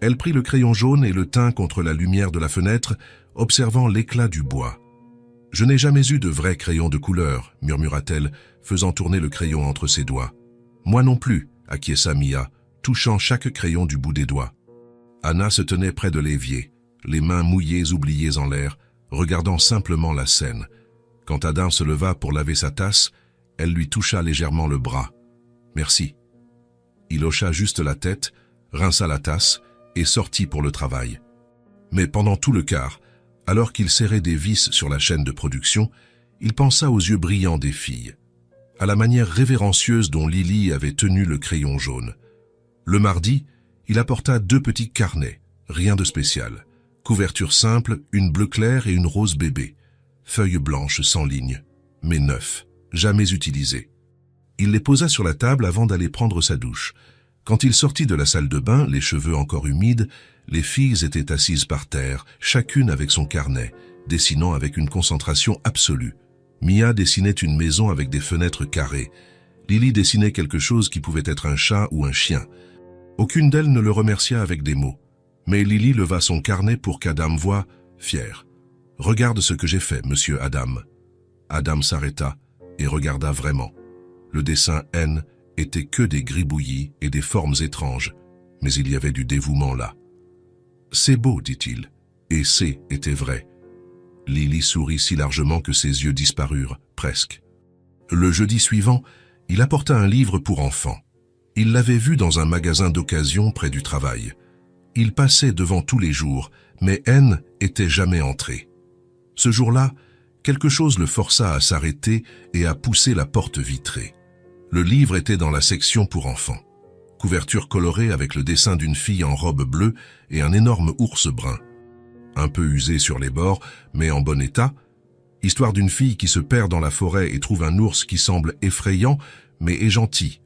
Elle prit le crayon jaune et le tint contre la lumière de la fenêtre, observant l'éclat du bois. « Je n'ai jamais eu de vrai crayon de couleur » murmura-t-elle, faisant tourner le crayon entre ses doigts. « Moi non plus » acquiesça Mia, touchant chaque crayon du bout des doigts. Anna se tenait près de l'évier, les mains mouillées oubliées en l'air, regardant simplement la scène. Quand Adam se leva pour laver sa tasse, elle lui toucha légèrement le bras. « Merci. » Il hocha juste la tête, rinça la tasse et sortit pour le travail. Mais pendant tout le quart, alors qu'il serrait des vis sur la chaîne de production, il pensa aux yeux brillants des filles, à la manière révérencieuse dont Lily avait tenu le crayon jaune. Le mardi, il apporta 2 petits carnets, rien de spécial. Couverture simple, une bleue claire et une rose bébé. Feuilles blanches sans ligne, mais neufs, jamais utilisées. Il les posa sur la table avant d'aller prendre sa douche. Quand il sortit de la salle de bain, les cheveux encore humides, les filles étaient assises par terre, chacune avec son carnet, dessinant avec une concentration absolue. Mia dessinait une maison avec des fenêtres carrées. Lily dessinait quelque chose qui pouvait être un chat ou un chien. Aucune d'elles ne le remercia avec des mots. Mais Lily leva son carnet pour qu'Adam voie, fier. « Regarde ce que j'ai fait, monsieur Adam. » Adam s'arrêta et regarda vraiment. Le dessin N était que des gribouillis et des formes étranges, mais il y avait du dévouement là. « C'est beau, dit-il, et c'est était vrai. » Lily sourit si largement que ses yeux disparurent, presque. Le jeudi suivant, il apporta un livre pour enfants. Il l'avait vu dans un magasin d'occasion près du travail. Il passait devant tous les jours, mais N était jamais entré. Ce jour-là, quelque chose le força à s'arrêter et à pousser la porte vitrée. Le livre était dans la section pour enfants. Couverture colorée avec le dessin d'une fille en robe bleue et un énorme ours brun. Un peu usé sur les bords, mais en bon état. Histoire d'une fille qui se perd dans la forêt et trouve un ours qui semble effrayant, mais est gentil.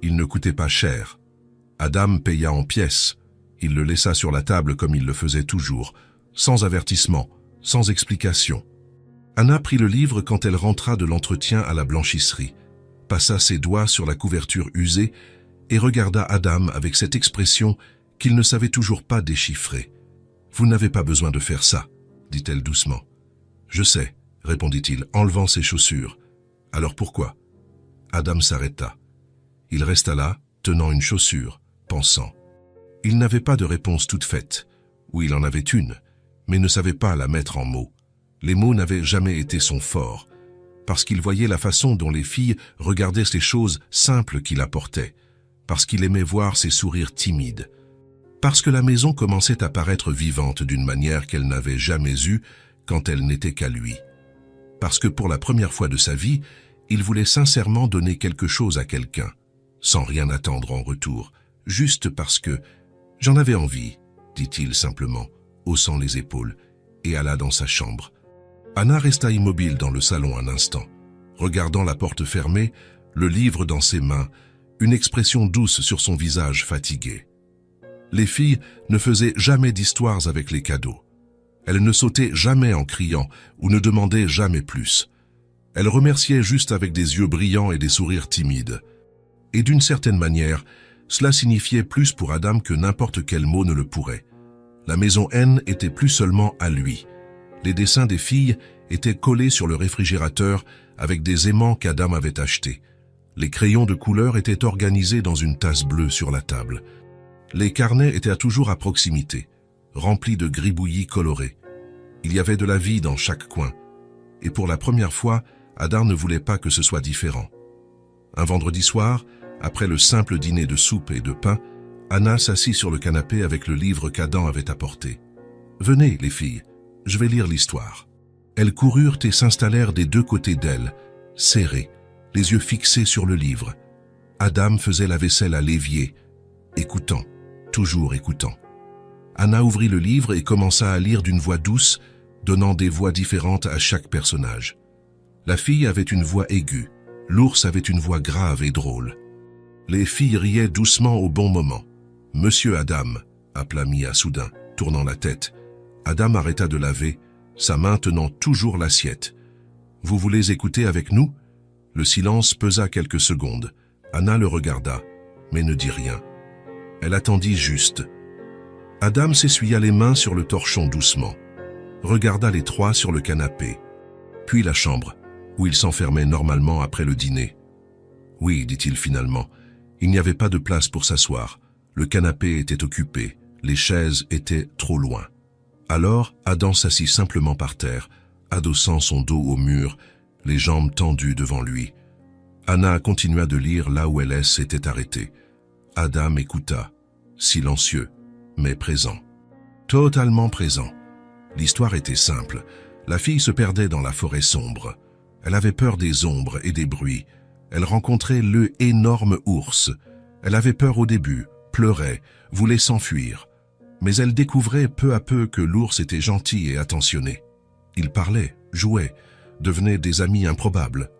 Il ne coûtait pas cher. Adam paya en pièces. Il le laissa sur la table comme il le faisait toujours, sans avertissement, sans explication. Anna prit le livre quand elle rentra de l'entretien à la blanchisserie, passa ses doigts sur la couverture usée et regarda Adam avec cette expression qu'il ne savait toujours pas déchiffrer. « Vous n'avez pas besoin de faire ça, » dit-elle doucement. « Je sais, » répondit-il, enlevant ses chaussures. « Alors pourquoi ?» Adam s'arrêta. Il resta là, tenant une chaussure, pensant. Il n'avait pas de réponse toute faite, ou il en avait une, mais ne savait pas la mettre en mots. Les mots n'avaient jamais été son fort, parce qu'il voyait la façon dont les filles regardaient ces choses simples qu'il apportait, parce qu'il aimait voir ses sourires timides, parce que la maison commençait à paraître vivante d'une manière qu'elle n'avait jamais eue quand elle n'était qu'à lui, parce que pour la première fois de sa vie, il voulait sincèrement donner quelque chose à quelqu'un, sans rien attendre en retour, juste parce que « j'en avais envie », dit-il simplement, haussant les épaules, et alla dans sa chambre. Anna resta immobile dans le salon un instant, regardant la porte fermée, le livre dans ses mains, une expression douce sur son visage fatigué. Les filles ne faisaient jamais d'histoires avec les cadeaux. Elles ne sautaient jamais en criant ou ne demandaient jamais plus. Elles remerciaient juste avec des yeux brillants et des sourires timides. Et d'une certaine manière, cela signifiait plus pour Adam que n'importe quel mot ne le pourrait. La maison N était plus seulement à lui. Les dessins des filles étaient collés sur le réfrigérateur avec des aimants qu'Adam avait achetés. Les crayons de couleur étaient organisés dans une tasse bleue sur la table. Les carnets étaient toujours à proximité, remplis de gribouillis colorés. Il y avait de la vie dans chaque coin. Et pour la première fois, Adam ne voulait pas que ce soit différent. Un vendredi soir, après le simple dîner de soupe et de pain, Anna s'assit sur le canapé avec le livre qu'Adam avait apporté. « Venez, les filles, je vais lire l'histoire. » Elles coururent et s'installèrent des deux côtés d'elle, serrées, les yeux fixés sur le livre. Adam faisait la vaisselle à l'évier, écoutant, toujours écoutant. Anna ouvrit le livre et commença à lire d'une voix douce, donnant des voix différentes à chaque personnage. La fille avait une voix aiguë, l'ours avait une voix grave et drôle. Les filles riaient doucement au bon moment. « Monsieur Adam » appela Mia soudain, tournant la tête. Adam arrêta de laver, sa main tenant toujours l'assiette. « Vous voulez écouter avec nous ?» Le silence pesa quelques secondes. Anna le regarda, mais ne dit rien. Elle attendit juste. Adam s'essuya les mains sur le torchon doucement, regarda les trois sur le canapé, puis la chambre, où il s'enfermait normalement après le dîner. « Oui, dit-il finalement, il n'y avait pas de place pour s'asseoir. Le canapé était occupé, les chaises étaient trop loin. » Alors, Adam s'assit simplement par terre, adossant son dos au mur, les jambes tendues devant lui. Anna continua de lire là où elle s'était arrêtée. Adam écouta, silencieux, mais présent. Totalement présent. L'histoire était simple. La fille se perdait dans la forêt sombre. Elle avait peur des ombres et des bruits. Elle rencontrait le énorme ours. Elle avait peur au début, pleurait, voulait s'enfuir. Mais elle découvrait peu à peu que l'ours était gentil et attentionné. Ils parlaient, jouaient, devenaient des amis improbables.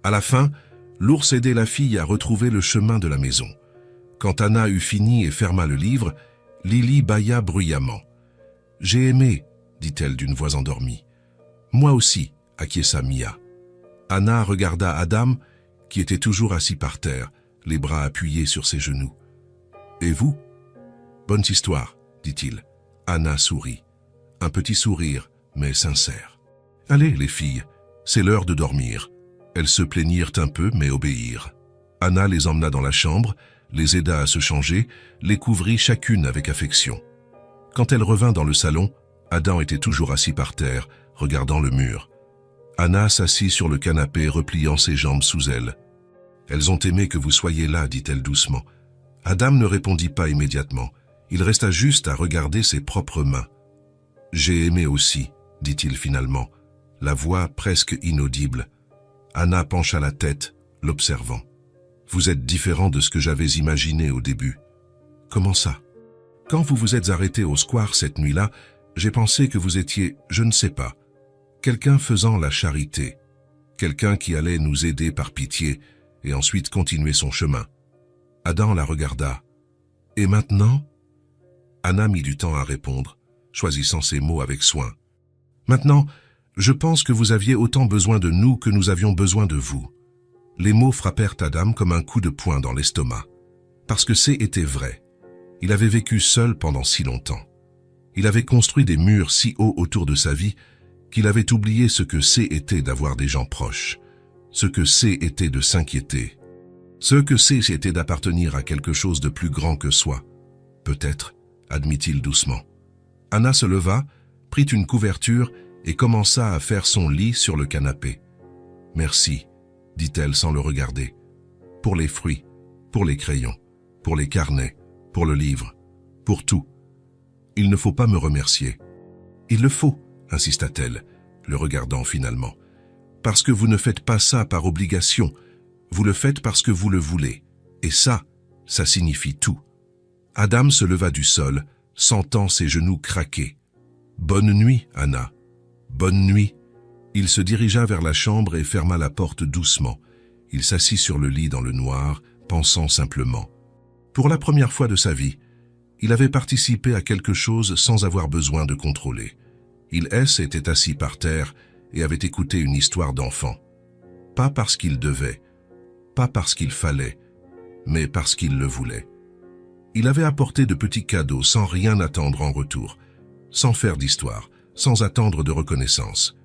À la fin, l'ours aidait la fille à retrouver le chemin de la maison. Quand Anna eut fini et ferma le livre, Lily bâilla bruyamment. « J'ai aimé, » dit-elle d'une voix endormie. « Moi aussi, » acquiesça Mia. Anna regarda Adam, qui était toujours assis par terre, les bras appuyés sur ses genoux. « Et vous ?»« Bonne histoire, » dit-il. Anna sourit. Un petit sourire, mais sincère. « Allez, les filles, c'est l'heure de dormir. » Elles se plaignirent un peu, mais obéirent. Anna les emmena dans la chambre, les aida à se changer, les couvrit chacune avec affection. Quand elle revint dans le salon, Adam était toujours assis par terre, regardant le mur. Anna s'assit sur le canapé, repliant ses jambes sous elle. « Elles ont aimé que vous soyez là, dit-elle doucement. » Adam ne répondit pas immédiatement. Il resta juste à regarder ses propres mains. « J'ai aimé aussi, » dit-il finalement, la voix presque inaudible. Anna pencha la tête, l'observant. « Vous êtes différent de ce que j'avais imaginé au début. »« Comment ça ?»« Quand vous vous êtes arrêté au square cette nuit-là, j'ai pensé que vous étiez, je ne sais pas, quelqu'un faisant la charité, quelqu'un qui allait nous aider par pitié et ensuite continuer son chemin. » Adam la regarda. « Et maintenant ?» Anna mit du temps à répondre, choisissant ses mots avec soin. « Maintenant, je pense que vous aviez autant besoin de nous que nous avions besoin de vous. » Les mots frappèrent Adam comme un coup de poing dans l'estomac. Parce que était vrai. Il avait vécu seul pendant si longtemps. Il avait construit des murs si hauts autour de sa vie qu'il avait oublié ce que était d'avoir des gens proches, ce que était de s'inquiéter, ce que était d'appartenir à quelque chose de plus grand que soi. Peut-être, admit-il doucement. Anna se leva, prit une couverture et commença à faire son lit sur le canapé. « Merci, » dit-elle sans le regarder. « Pour les fruits, pour les crayons, pour les carnets, pour le livre, pour tout. Il ne faut pas me remercier. »« Il le faut, » insista-t-elle, le regardant finalement. « Parce que vous ne faites pas ça par obligation, vous le faites parce que vous le voulez. Et ça signifie tout. » Adam se leva du sol, sentant ses genoux craquer. « Bonne nuit, Anna. Bonne nuit. » Il se dirigea vers la chambre et ferma la porte doucement. Il s'assit sur le lit dans le noir, pensant simplement. Pour la première fois de sa vie, il avait participé à quelque chose sans avoir besoin de contrôler. Il était assis par terre et avait écouté une histoire d'enfant. Pas parce qu'il devait, pas parce qu'il fallait, mais parce qu'il le voulait. Il avait apporté de petits cadeaux sans rien attendre en retour, sans faire d'histoire, sans attendre de reconnaissance.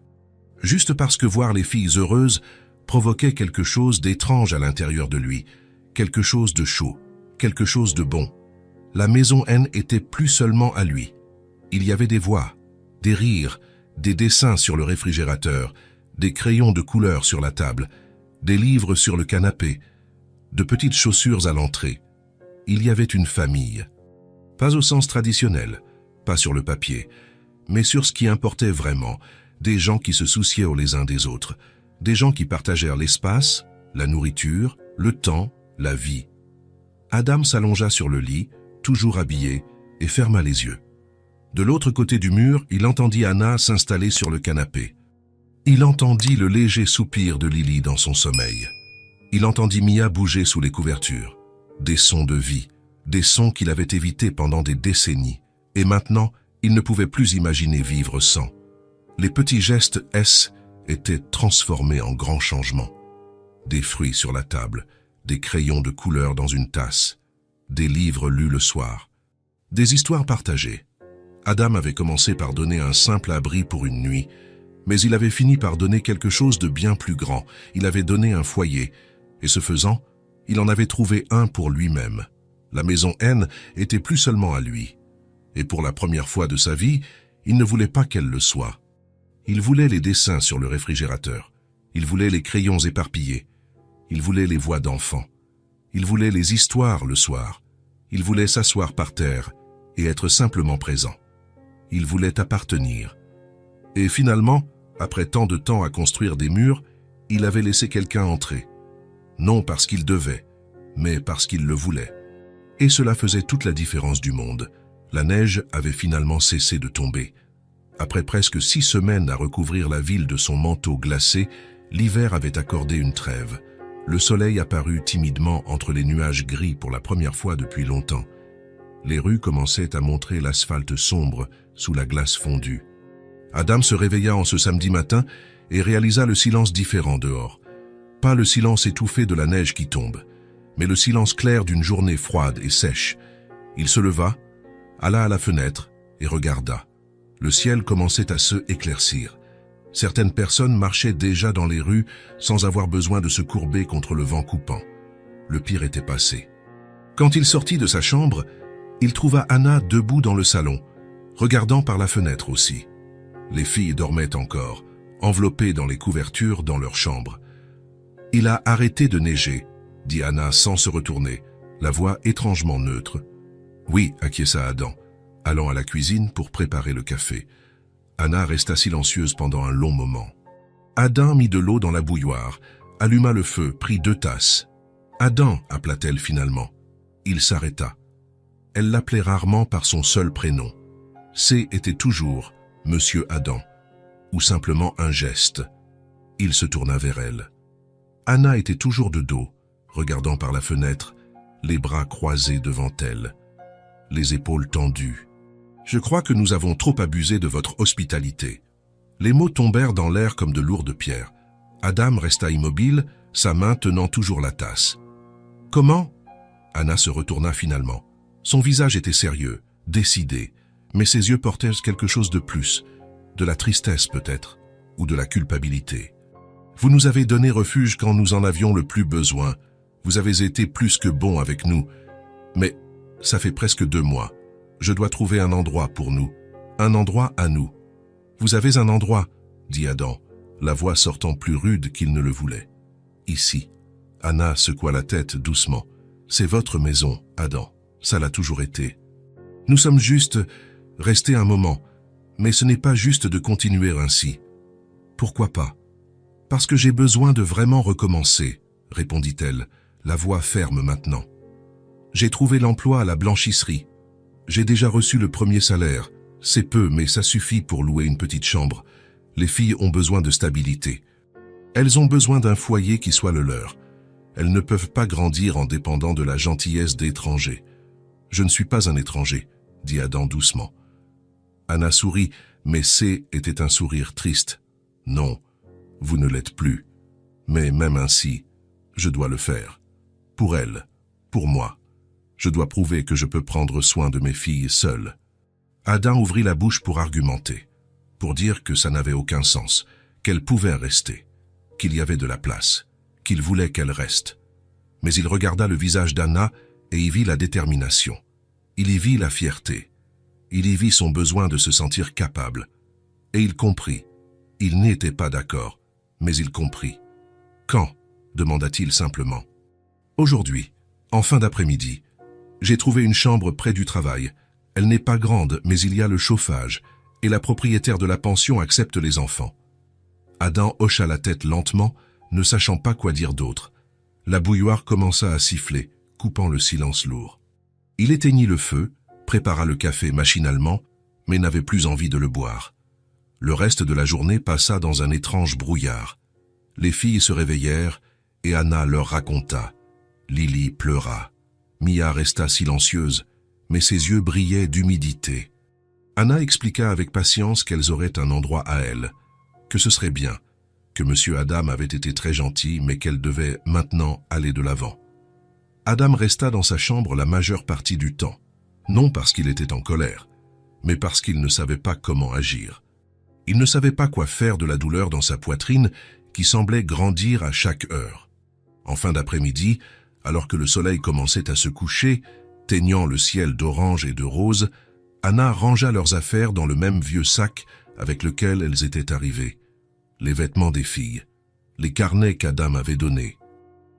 Juste parce que voir les filles heureuses provoquait quelque chose d'étrange à l'intérieur de lui, quelque chose de chaud, quelque chose de bon. La maison N était plus seulement à lui. Il y avait des voix, des rires, des dessins sur le réfrigérateur, des crayons de couleur sur la table, des livres sur le canapé, de petites chaussures à l'entrée. Il y avait une famille. Pas au sens traditionnel, pas sur le papier, mais sur ce qui importait vraiment, des gens qui se souciaient les uns des autres, des gens qui partagèrent l'espace, la nourriture, le temps, la vie. Adam s'allongea sur le lit, toujours habillé, et ferma les yeux. De l'autre côté du mur, il entendit Anna s'installer sur le canapé. Il entendit le léger soupir de Lily dans son sommeil. Il entendit Mia bouger sous les couvertures. Des sons de vie, des sons qu'il avait évités pendant des décennies. Et maintenant, il ne pouvait plus imaginer vivre sans. Les petits gestes étaient transformés en grands changements. Des fruits sur la table, des crayons de couleur dans une tasse, des livres lus le soir, des histoires partagées. Adam avait commencé par donner un simple abri pour une nuit, mais il avait fini par donner quelque chose de bien plus grand. Il avait donné un foyer, et ce faisant, il en avait trouvé un pour lui-même. La maison N était plus seulement à lui. Et pour la première fois de sa vie, il ne voulait pas qu'elle le soit. Il voulait les dessins sur le réfrigérateur. Il voulait les crayons éparpillés. Il voulait les voix d'enfants. Il voulait les histoires le soir. Il voulait s'asseoir par terre et être simplement présent. Il voulait appartenir. Et finalement, après tant de temps à construire des murs, il avait laissé quelqu'un entrer. Non parce qu'il devait, mais parce qu'il le voulait. Et cela faisait toute la différence du monde. La neige avait finalement cessé de tomber. Après presque 6 semaines à recouvrir la ville de son manteau glacé, l'hiver avait accordé une trêve. Le soleil apparut timidement entre les nuages gris pour la première fois depuis longtemps. Les rues commençaient à montrer l'asphalte sombre sous la glace fondue. Adam se réveilla en ce samedi matin et réalisa le silence différent dehors. Pas le silence étouffé de la neige qui tombe, mais le silence clair d'une journée froide et sèche. Il se leva, alla à la fenêtre et regarda. Le ciel commençait à se éclaircir. Certaines personnes marchaient déjà dans les rues sans avoir besoin de se courber contre le vent coupant. Le pire était passé. Quand il sortit de sa chambre, il trouva Anna debout dans le salon, regardant par la fenêtre aussi. Les filles dormaient encore, enveloppées dans les couvertures dans leur chambre. « Il a arrêté de neiger », dit Anna sans se retourner, la voix étrangement neutre. « Oui », acquiesça Adam, allant à la cuisine pour préparer le café. Anna resta silencieuse pendant un long moment. Adam mit de l'eau dans la bouilloire, alluma le feu, prit 2 tasses. « Adam » appela-t-elle finalement. Il s'arrêta. Elle l'appelait rarement par son seul prénom. C était toujours « Monsieur Adam » ou simplement un geste. Il se tourna vers elle. Anna était toujours de dos, regardant par la fenêtre, les bras croisés devant elle, les épaules tendues. « Je crois que nous avons trop abusé de votre hospitalité. » Les mots tombèrent dans l'air comme de lourdes pierres. Adam resta immobile, sa main tenant toujours la tasse. « Comment ?» Anna se retourna finalement. Son visage était sérieux, décidé, mais ses yeux portaient quelque chose de plus, de la tristesse peut-être, ou de la culpabilité. « Vous nous avez donné refuge quand nous en avions le plus besoin. Vous avez été plus que bon avec nous. Mais ça fait presque 2 mois. Je dois trouver un endroit pour nous, un endroit à nous. »« Vous avez un endroit, » dit Adam, la voix sortant plus rude qu'il ne le voulait. « Ici. » Anna secoua la tête doucement. « C'est votre maison, Adam. Ça l'a toujours été. Nous sommes juste restés un moment, mais ce n'est pas juste de continuer ainsi. »« Pourquoi pas ? » ?»« Parce que j'ai besoin de vraiment recommencer, » répondit-elle, la voix ferme maintenant. « J'ai trouvé l'emploi à la blanchisserie. J'ai déjà reçu le premier salaire. C'est peu, mais ça suffit pour louer une petite chambre. Les filles ont besoin de stabilité. Elles ont besoin d'un foyer qui soit le leur. Elles ne peuvent pas grandir en dépendant de la gentillesse d'étrangers. « Je ne suis pas un étranger », dit Adam doucement. Anna sourit, mais était un sourire triste. « Non, vous ne l'êtes plus. Mais même ainsi, je dois le faire. Pour elle, pour moi. Je dois prouver que je peux prendre soin de mes filles seule. » Adam ouvrit la bouche pour argumenter, pour dire que ça n'avait aucun sens, qu'elle pouvait rester, qu'il y avait de la place, qu'il voulait qu'elle reste. Mais il regarda le visage d'Anna et y vit la détermination. Il y vit la fierté. Il y vit son besoin de se sentir capable. Et il comprit. Il n'était pas d'accord, mais il comprit. « Quand » demanda-t-il simplement. « Aujourd'hui, en fin d'après-midi. J'ai trouvé une chambre près du travail. Elle n'est pas grande, mais il y a le chauffage, et la propriétaire de la pension accepte les enfants. » Adam hocha la tête lentement, ne sachant pas quoi dire d'autre. La bouilloire commença à siffler, coupant le silence lourd. Il éteignit le feu, prépara le café machinalement, mais n'avait plus envie de le boire. Le reste de la journée passa dans un étrange brouillard. Les filles se réveillèrent, et Anna leur raconta. Lily pleura. Mia resta silencieuse, mais ses yeux brillaient d'humidité. Anna expliqua avec patience qu'elles auraient un endroit à elles, que ce serait bien, que M. Adam avait été très gentil, mais qu'elle devait maintenant aller de l'avant. Adam resta dans sa chambre la majeure partie du temps, non parce qu'il était en colère, mais parce qu'il ne savait pas comment agir. Il ne savait pas quoi faire de la douleur dans sa poitrine qui semblait grandir à chaque heure. En fin d'après-midi, alors que le soleil commençait à se coucher, teignant le ciel d'orange et de rose, Anna rangea leurs affaires dans le même vieux sac avec lequel elles étaient arrivées. Les vêtements des filles, les carnets qu'Adam avait donnés,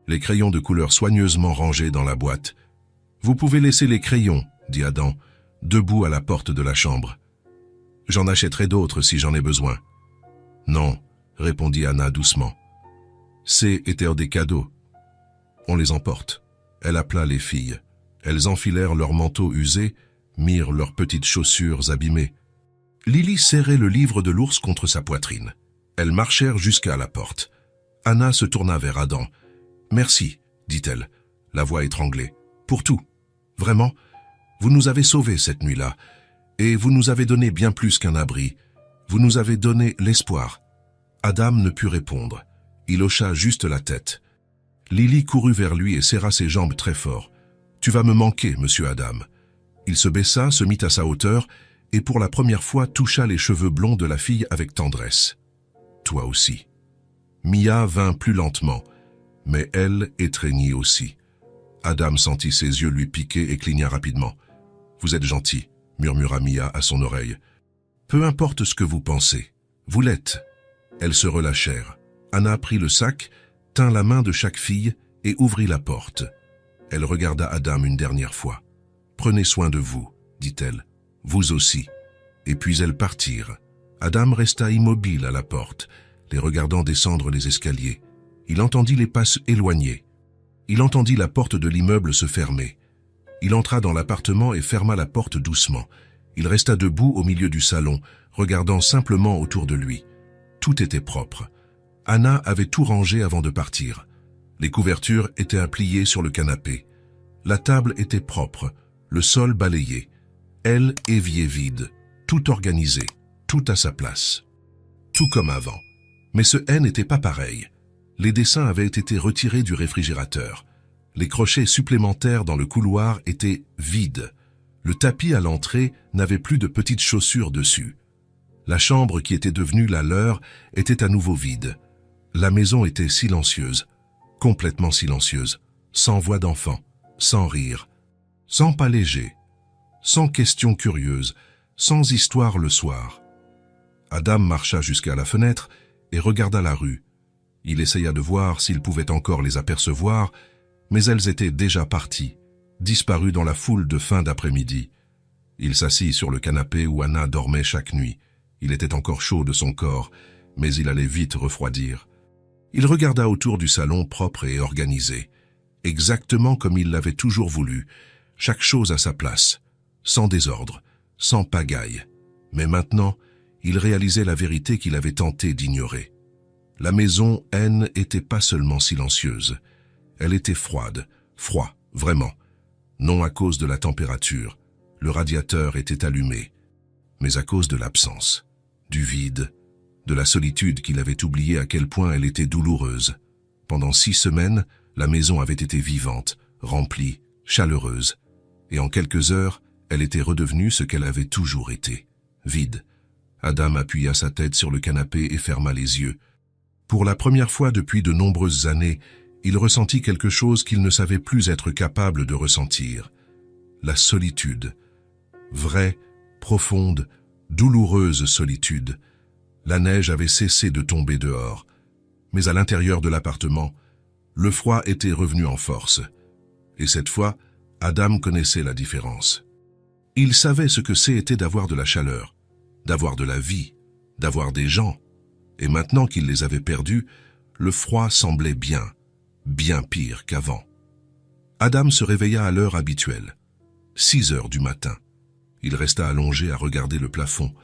les crayons de couleur soigneusement rangés dans la boîte. « Vous pouvez laisser les crayons, » dit Adam, debout à la porte de la chambre. « J'en achèterai d'autres si j'en ai besoin. »« Non, » répondit Anna doucement. « C'étaient des cadeaux. On les emporte. » Elle appela les filles. Elles enfilèrent leurs manteaux usés, mirent leurs petites chaussures abîmées. Lily serrait le livre de l'ours contre sa poitrine. Elles marchèrent jusqu'à la porte. Anna se tourna vers Adam. « Merci, » dit-elle, la voix étranglée. « Pour tout. Vraiment, vous nous avez sauvés cette nuit-là. Et vous nous avez donné bien plus qu'un abri. Vous nous avez donné l'espoir. » Adam ne put répondre. Il hocha juste la tête. Lily courut vers lui et serra ses jambes très fort. « Tu vas me manquer, monsieur Adam. » Il se baissa, se mit à sa hauteur et pour la première fois toucha les cheveux blonds de la fille avec tendresse. « Toi aussi. » Mia vint plus lentement, mais elle étreignit aussi. Adam sentit ses yeux lui piquer et cligna rapidement. « Vous êtes gentil, » murmura Mia à son oreille. « Peu importe ce que vous pensez, vous l'êtes. » Elles se relâchèrent. Anna prit le sac, tint la main de chaque fille et ouvrit la porte. Elle regarda Adam une dernière fois. « Prenez soin de vous, » dit-elle. « Vous aussi. » Et puis elles partirent. Adam resta immobile à la porte, les regardant descendre les escaliers. Il entendit les pas éloigner. Il entendit la porte de l'immeuble se fermer. Il entra dans l'appartement et ferma la porte doucement. Il resta debout au milieu du salon, regardant simplement autour de lui. Tout était propre. Anna avait tout rangé avant de partir. Les couvertures étaient à plier sur le canapé. La table était propre, le sol balayé. Elle, évier vide, tout organisé, tout à sa place. Tout comme avant. Mais ce n'était pas pareil. Les dessins avaient été retirés du réfrigérateur. Les crochets supplémentaires dans le couloir étaient vides. Le tapis à l'entrée n'avait plus de petites chaussures dessus. La chambre qui était devenue la leur était à nouveau vide. La maison était silencieuse, complètement silencieuse, sans voix d'enfant, sans rire, sans pas léger, sans questions curieuses, sans histoire le soir. Adam marcha jusqu'à la fenêtre et regarda la rue. Il essaya de voir s'il pouvait encore les apercevoir, mais elles étaient déjà parties, disparues dans la foule de fin d'après-midi. Il s'assit sur le canapé où Anna dormait chaque nuit. Il était encore chaud de son corps, mais il allait vite refroidir. Il regarda autour du salon propre et organisé, exactement comme il l'avait toujours voulu, chaque chose à sa place, sans désordre, sans pagaille. Mais maintenant, il réalisait la vérité qu'il avait tenté d'ignorer. La maison N n'était pas seulement silencieuse, elle était froide, vraiment. Non à cause de la température, le radiateur était allumé, mais à cause de l'absence, du vide, de la solitude qu'il avait oublié à quel point elle était douloureuse. Pendant 6 semaines, la maison avait été vivante, remplie, chaleureuse, et en quelques heures, elle était redevenue ce qu'elle avait toujours été, vide. Adam appuya sa tête sur le canapé et ferma les yeux. Pour la première fois depuis de nombreuses années, il ressentit quelque chose qu'il ne savait plus être capable de ressentir. La solitude. Vraie, profonde, douloureuse solitude. La neige avait cessé de tomber dehors. Mais à l'intérieur de l'appartement, le froid était revenu en force. Et cette fois, Adam connaissait la différence. Il savait ce que c'était d'avoir de la chaleur, d'avoir de la vie, d'avoir des gens. Et maintenant qu'il les avait perdus, le froid semblait bien pire qu'avant. Adam se réveilla à l'heure habituelle, 6 heures du matin. Il resta allongé à regarder le plafond,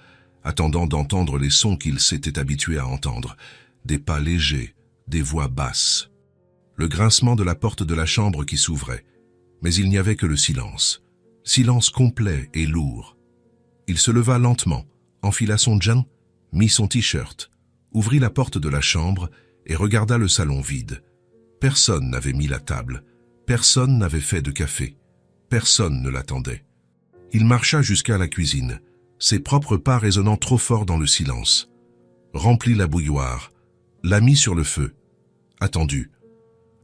attendant d'entendre les sons qu'il s'était habitué à entendre, des pas légers, des voix basses. Le grincement de la porte de la chambre qui s'ouvrait, mais il n'y avait que le silence. Silence complet et lourd. Il se leva lentement, enfila son jean, mit son t-shirt, ouvrit la porte de la chambre et regarda le salon vide. Personne n'avait mis la table, personne n'avait fait de café, personne ne l'attendait. Il marcha jusqu'à la cuisine, ses propres pas résonnant trop fort dans le silence. Remplit la bouilloire, la mit sur le feu, attendu.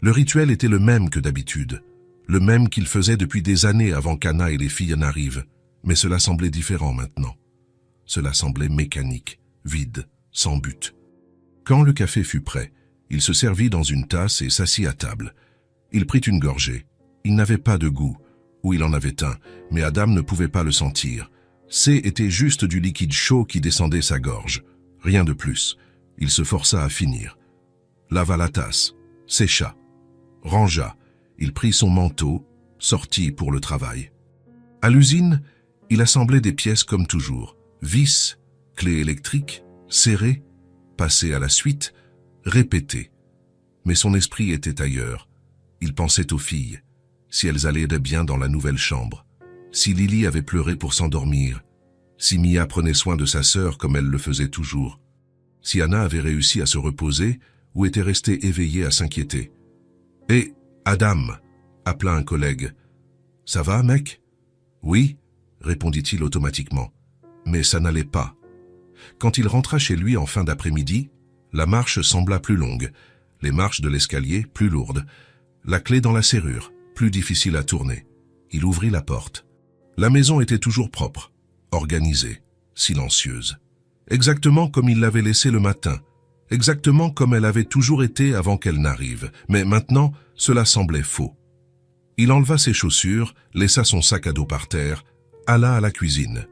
Le rituel était le même que d'habitude, le même qu'il faisait depuis des années avant qu'Anna et les filles n'arrivent, mais cela semblait différent maintenant. Cela semblait mécanique, vide, sans but. Quand le café fut prêt, il se servit dans une tasse et s'assit à table. Il prit une gorgée. Il n'avait pas de goût, ou il en avait un, mais Adam ne pouvait pas le sentir. Était juste du liquide chaud qui descendait sa gorge. Rien de plus. Il se força à finir. Lava la tasse, sécha, rangea. Il prit son manteau, sortit pour le travail. À l'usine, il assemblait des pièces comme toujours. Vis, clés électriques, serrées, passer à la suite, répéter. Mais son esprit était ailleurs. Il pensait aux filles, si elles allaient bien dans la nouvelle chambre, si Lily avait pleuré pour s'endormir, si Mia prenait soin de sa sœur comme elle le faisait toujours, si Anna avait réussi à se reposer ou était restée éveillée à s'inquiéter. Et Adam, appela un collègue. « Ça va, mec ?»« Oui, » répondit-il automatiquement. Mais ça n'allait pas. Quand il rentra chez lui en fin d'après-midi, la marche sembla plus longue, les marches de l'escalier plus lourdes, la clé dans la serrure, plus difficile à tourner. Il ouvrit la porte. La maison était toujours propre, organisée, silencieuse. Exactement comme il l'avait laissée le matin, exactement comme elle avait toujours été avant qu'elle n'arrive. Mais maintenant, cela semblait faux. Il enleva ses chaussures, laissa son sac à dos par terre, alla à la cuisine,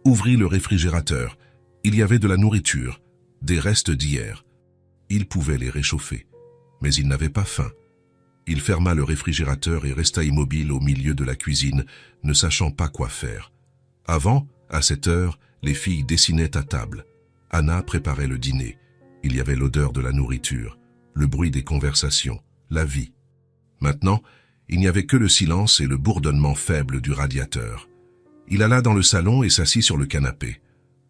ouvrit le réfrigérateur. Il y avait de la nourriture, des restes d'hier. Il pouvait les réchauffer, mais il n'avait pas faim. Il ferma le réfrigérateur et resta immobile au milieu de la cuisine, ne sachant pas quoi faire. Avant, à cette heure, les filles dessinaient à table. Anna préparait le dîner. Il y avait l'odeur de la nourriture, le bruit des conversations, la vie. Maintenant, il n'y avait que le silence et le bourdonnement faible du radiateur. Il alla dans le salon et s'assit sur le canapé.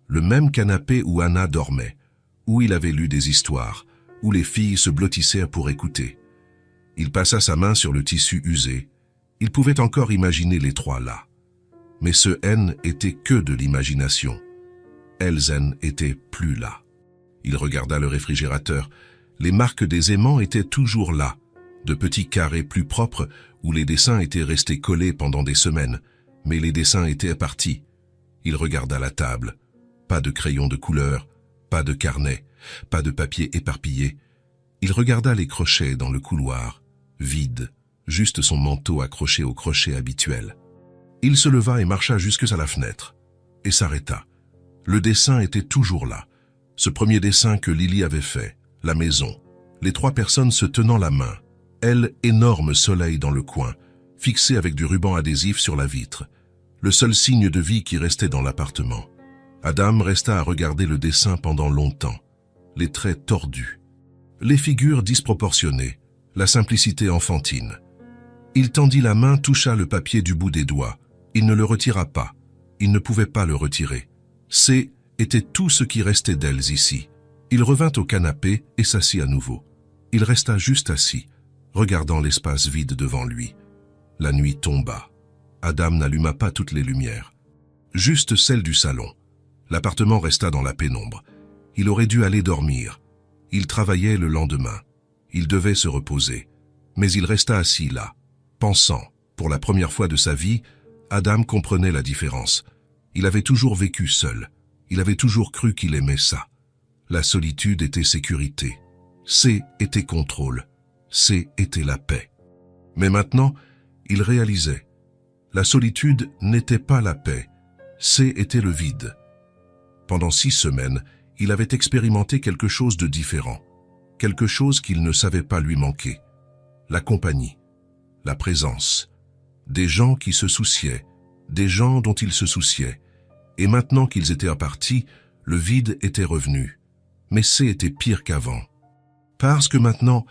Le même canapé où Anna dormait, où il avait lu des histoires, où les filles se blottissaient pour écouter. Il passa sa main sur le tissu usé. Il pouvait encore imaginer les trois là. Mais ce N était que de l'imagination. Elles n'étaient plus là. Il regarda le réfrigérateur. Les marques des aimants étaient toujours là, de petits carrés plus propres où les dessins étaient restés collés pendant des semaines, mais les dessins étaient partis. Il regarda la table. Pas de crayon de couleur, pas de carnet, pas de papier éparpillé. Il regarda les crochets dans le couloir, vide, juste son manteau accroché au crochet habituel. Il se leva et marcha jusqu'à la fenêtre, et s'arrêta. Le dessin était toujours là, ce premier dessin que Lily avait fait, la maison, les trois personnes se tenant la main, elle, énorme soleil dans le coin, fixé avec du ruban adhésif sur la vitre, le seul signe de vie qui restait dans l'appartement. Adam resta à regarder le dessin pendant longtemps, les traits tordus, les figures disproportionnées, la simplicité enfantine. Il tendit la main, toucha le papier du bout des doigts. Il ne le retira pas. Il ne pouvait pas le retirer. C était tout ce qui restait d'elles ici. Il revint au canapé et s'assit à nouveau. Il resta juste assis, regardant l'espace vide devant lui. La nuit tomba. Adam n'alluma pas toutes les lumières, juste celle du salon. L'appartement resta dans la pénombre. Il aurait dû aller dormir. Il travaillait le lendemain. Il devait se reposer. Mais il resta assis là, pensant. Pour la première fois de sa vie, Adam comprenait la différence. Il avait toujours vécu seul. Il avait toujours cru qu'il aimait ça. La solitude était sécurité. C était contrôle. C était la paix. Mais maintenant, il réalisait. La solitude n'était pas la paix. C était le vide. Pendant 6 semaines, il avait expérimenté quelque chose de différent. Quelque chose qu'il ne savait pas lui manquer. La compagnie. La présence. Des gens qui se souciaient. Des gens dont il se souciait. Et maintenant qu'ils étaient partis, le vide était revenu. Mais C était pire qu'avant. Parce que maintenant,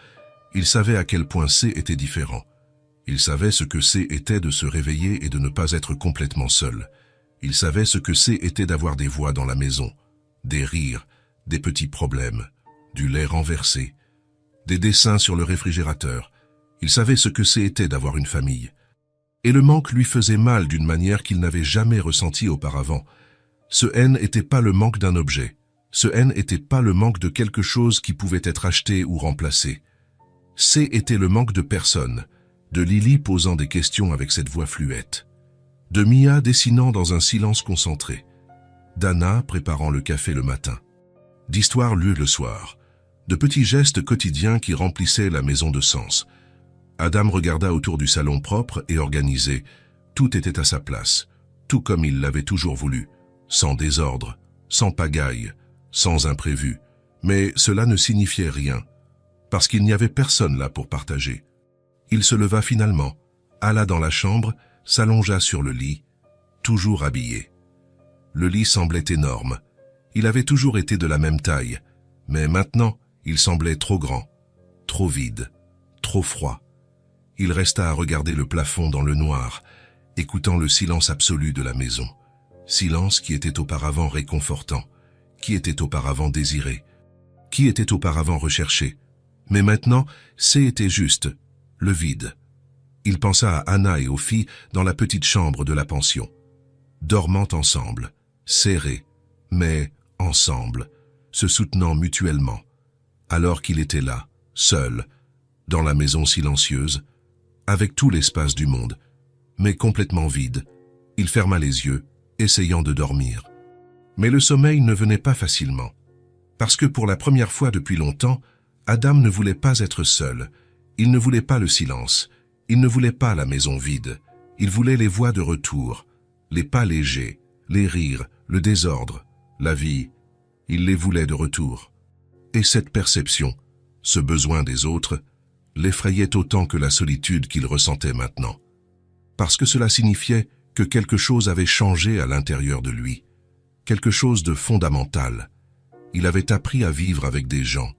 il savait à quel point C était différent. Il savait ce que C était de se réveiller et de ne pas être complètement seul. Il savait ce que C était d'avoir des voix dans la maison, des rires, des petits problèmes, du lait renversé, des dessins sur le réfrigérateur. Il savait ce que C était d'avoir une famille. Et le manque lui faisait mal d'une manière qu'il n'avait jamais ressentie auparavant. Ce haine n'était pas le manque d'un objet. Ce haine n'était pas le manque de quelque chose qui pouvait être acheté ou remplacé. C était le manque de personne, de Lily posant des questions avec cette voix fluette, de Mia dessinant dans un silence concentré, d'Anna préparant le café le matin, d'histoires lues le soir, de petits gestes quotidiens qui remplissaient la maison de sens. Adam regarda autour du salon propre et organisé. Tout était à sa place, tout comme il l'avait toujours voulu, sans désordre, sans pagaille, sans imprévu. Mais cela ne signifiait rien, parce qu'il n'y avait personne là pour partager. Il se leva finalement, alla dans la chambre, s'allongea sur le lit, toujours habillé. Le lit semblait énorme. Il avait toujours été de la même taille, mais maintenant, il semblait trop grand, trop vide, trop froid. Il resta à regarder le plafond dans le noir, écoutant le silence absolu de la maison. Silence qui était auparavant réconfortant, qui était auparavant désiré, qui était auparavant recherché. Mais maintenant, c'était juste, le vide. Il pensa à Anna et aux filles dans la petite chambre de la pension, dormant ensemble, serrés, mais ensemble, se soutenant mutuellement, alors qu'il était là, seul, dans la maison silencieuse, avec tout l'espace du monde, mais complètement vide. Il ferma les yeux, essayant de dormir. Mais le sommeil ne venait pas facilement, parce que pour la première fois depuis longtemps, Adam ne voulait pas être seul, il ne voulait pas le silence, il ne voulait pas la maison vide, il voulait les voix de retour, les pas légers, les rires, le désordre, la vie, il les voulait de retour. Et cette perception, ce besoin des autres, l'effrayait autant que la solitude qu'il ressentait maintenant. Parce que cela signifiait que quelque chose avait changé à l'intérieur de lui, quelque chose de fondamental. Il avait appris à vivre avec des gens,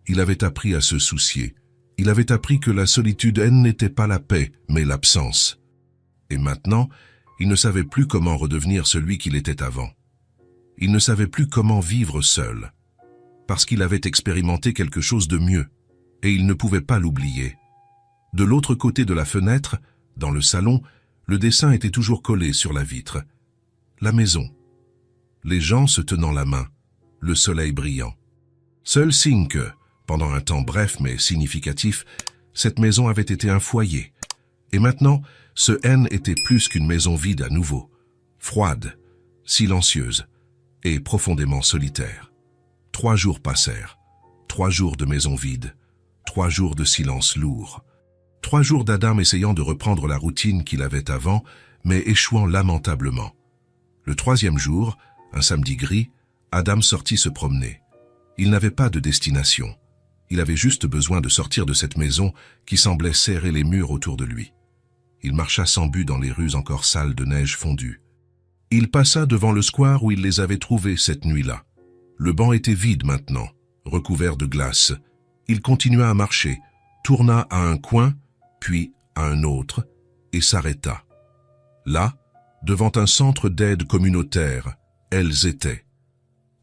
il avait appris à se soucier, il avait appris que la solitude n'était pas la paix, mais l'absence. Et maintenant, il ne savait plus comment redevenir celui qu'il était avant. Il ne savait plus comment vivre seul, parce qu'il avait expérimenté quelque chose de mieux, et il ne pouvait pas l'oublier. De l'autre côté de la fenêtre, dans le salon, le dessin était toujours collé sur la vitre. La maison. Les gens se tenant la main, le soleil brillant. Seul signe que, pendant un temps bref mais significatif, cette maison avait été un foyer. Et maintenant, ce haine était plus qu'une maison vide à nouveau, froide, silencieuse et profondément solitaire. 3 jours passèrent, 3 jours de maison vide, 3 jours de silence lourd, 3 jours d'Adam essayant de reprendre la routine qu'il avait avant, mais échouant lamentablement. Le 3e jour, un samedi gris, Adam sortit se promener. Il n'avait pas de destination. Il avait juste besoin de sortir de cette maison qui semblait serrer les murs autour de lui. Il marcha sans but dans les rues encore sales de neige fondue. Il passa devant le square où il les avait trouvés cette nuit-là. Le banc était vide maintenant, recouvert de glace. Il continua à marcher, tourna à un coin, puis à un autre, et s'arrêta. Là, devant un centre d'aide communautaire, elles étaient.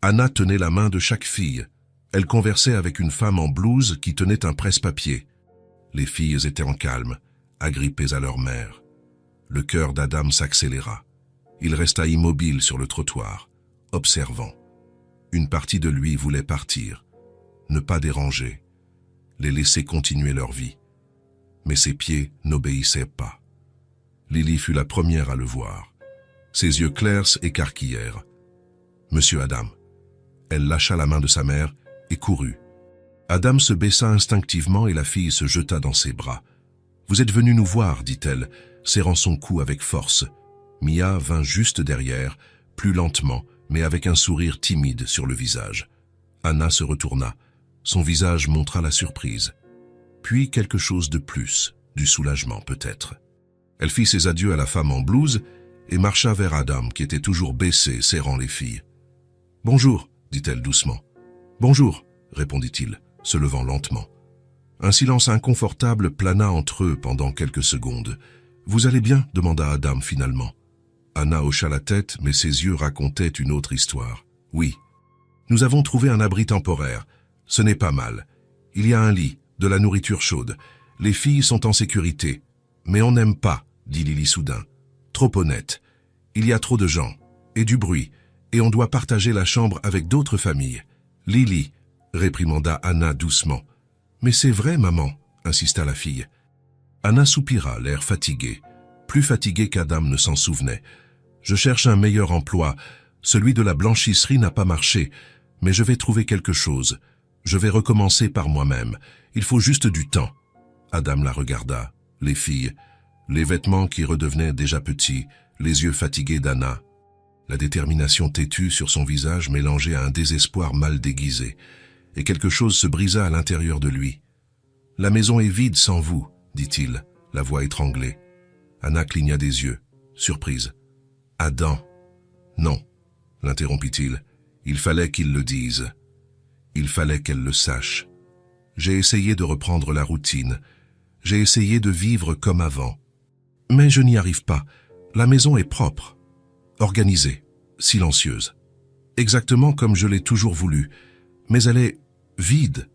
Anna tenait la main de chaque fille. Elle conversait avec une femme en blouse qui tenait un presse-papier. Les filles étaient en calme, agrippées à leur mère. Le cœur d'Adam s'accéléra. Il resta immobile sur le trottoir, observant. Une partie de lui voulait partir, ne pas déranger, les laisser continuer leur vie. Mais ses pieds n'obéissaient pas. Lily fut la première à le voir. Ses yeux clairs s'écarquillèrent. « Monsieur Adam ». Elle lâcha la main de sa mère et courut. Adam se baissa instinctivement et la fille se jeta dans ses bras. « Vous êtes venu nous voir », dit-elle, serrant son cou avec force. Mia vint juste derrière, plus lentement, mais avec un sourire timide sur le visage. Anna se retourna. Son visage montra la surprise. Puis quelque chose de plus, du soulagement peut-être. Elle fit ses adieux à la femme en blouse et marcha vers Adam qui était toujours baissé, serrant les filles. « Bonjour », dit-elle doucement. « Bonjour », répondit-il, se levant lentement. Un silence inconfortable plana entre eux pendant quelques secondes. « Vous allez bien » demanda Adam finalement. Anna hocha la tête, mais ses yeux racontaient une autre histoire. « Oui. Nous avons trouvé un abri temporaire. Ce n'est pas mal. Il y a un lit, de la nourriture chaude. Les filles sont en sécurité. Mais on n'aime pas, dit Lily soudain. Trop honnête. Il y a trop de gens, et du bruit, et on doit partager la chambre avec d'autres familles. Lily, réprimanda Anna doucement. Mais c'est vrai, maman, insista la fille. Anna soupira, l'air fatigué, plus fatigué qu'Adam ne s'en souvenait. Je cherche un meilleur emploi. Celui de la blanchisserie n'a pas marché, mais je vais trouver quelque chose. Je vais recommencer par moi-même. Il faut juste du temps. Adam la regarda. Les filles, les vêtements qui redevenaient déjà petits, les yeux fatigués d'Anna. La détermination têtue sur son visage mélangée à un désespoir mal déguisé. Et quelque chose se brisa à l'intérieur de lui. « La maison est vide sans vous, dit-il, la voix étranglée. Anna cligna des yeux, surprise. « Adam !»« Non, l'interrompit-il. Il fallait qu'il le dise. Il fallait qu'elle le sache. J'ai essayé de reprendre la routine. J'ai essayé de vivre comme avant. Mais je n'y arrive pas. La maison est propre, organisée, silencieuse. Exactement comme je l'ai toujours voulu. Mais elle est vide. »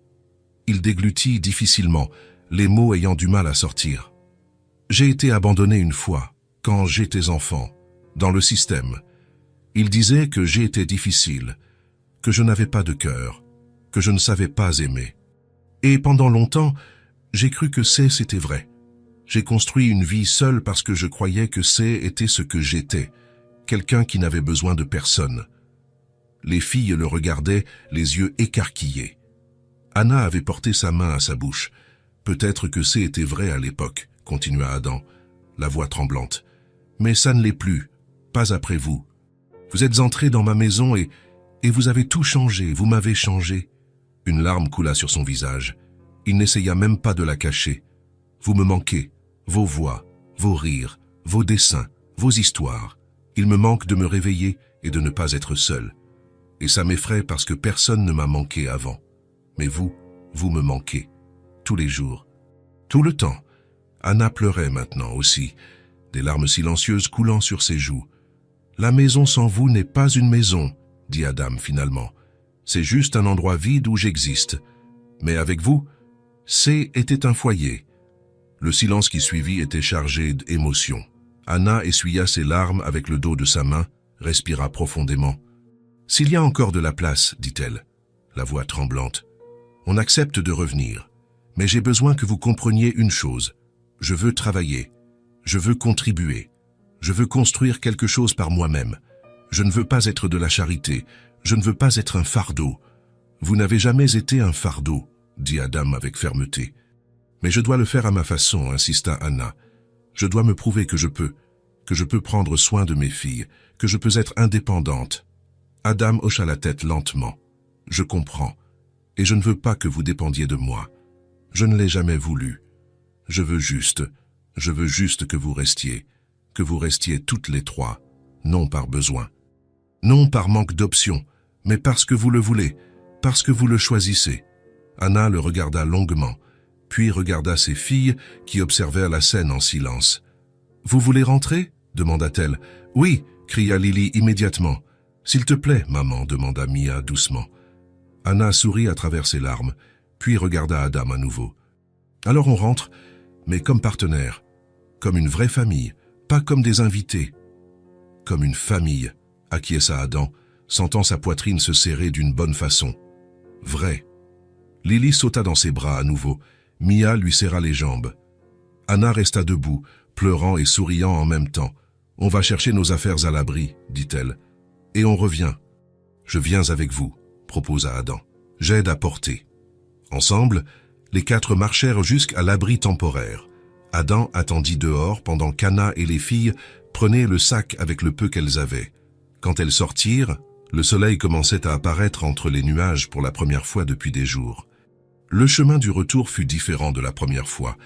Il déglutit difficilement, les mots ayant du mal à sortir. « J'ai été abandonné une fois, quand j'étais enfant, dans le système. Il disait que j'ai été difficile, que je n'avais pas de cœur, que je ne savais pas aimer. Et pendant longtemps, j'ai cru que c'était vrai. J'ai construit une vie seule parce que je croyais que était ce que j'étais, quelqu'un qui n'avait besoin de personne. » Les filles le regardaient, les yeux écarquillés. Anna avait porté sa main à sa bouche. Peut-être que était vrai à l'époque, continua Adam, la voix tremblante. Mais ça ne l'est plus, pas après vous. Vous êtes entré dans ma maison et vous avez tout changé, vous m'avez changé. Une larme coula sur son visage. Il n'essaya même pas de la cacher. Vous me manquez, vos voix, vos rires, vos dessins, vos histoires. Il me manque de me réveiller et de ne pas être seul. Et ça m'effraie parce que personne ne m'a manqué avant. Mais vous me manquez. Tous les jours. Tout le temps. Anna pleurait maintenant aussi, des larmes silencieuses coulant sur ses joues. « La maison sans vous n'est pas une maison, » dit Adam finalement. « C'est juste un endroit vide où j'existe. Mais avec vous, était un foyer. » Le silence qui suivit était chargé d'émotion. Anna essuya ses larmes avec le dos de sa main, respira profondément. « S'il y a encore de la place, dit-elle, la voix tremblante, on accepte de revenir. Mais j'ai besoin que vous compreniez une chose. Je veux travailler. Je veux contribuer. Je veux construire quelque chose par moi-même. Je ne veux pas être de la charité. Je ne veux pas être un fardeau. Vous n'avez jamais été un fardeau, dit Adam avec fermeté. Mais je dois le faire à ma façon, insista Anna. Je dois me prouver que je peux prendre soin de mes filles, que je peux être indépendante. Adam hocha la tête lentement. Je comprends. Et je ne veux pas que vous dépendiez de moi. Je ne l'ai jamais voulu. Je veux juste que vous restiez toutes les trois, non par besoin. Non par manque d'options, mais parce que vous le voulez, parce que vous le choisissez. Anna le regarda longuement, puis regarda ses filles qui observèrent la scène en silence. « Vous voulez rentrer ?» demanda-t-elle. « Oui !» cria Lily immédiatement. « S'il te plaît, maman » demanda Mia doucement. Anna sourit à travers ses larmes, puis regarda Adam à nouveau. « Alors on rentre, mais comme partenaires, comme une vraie famille, pas comme des invités. »« Comme une famille » acquiesça Adam, sentant sa poitrine se serrer d'une bonne façon. « Vrai. » Lily sauta dans ses bras à nouveau. Mia lui serra les jambes. Anna resta debout, pleurant et souriant en même temps. « On va chercher nos affaires à l'abri, » dit-elle. « Et on revient. »« Je viens avec vous, » proposa Adam. « J'aide à porter. » Ensemble, les quatre marchèrent jusqu'à l'abri temporaire. Adam attendit dehors pendant qu'Anna et les filles prenaient le sac avec le peu qu'elles avaient. Quand elles sortirent, le soleil commençait à apparaître entre les nuages pour la première fois depuis des jours. Le chemin du retour fut différent de la première fois.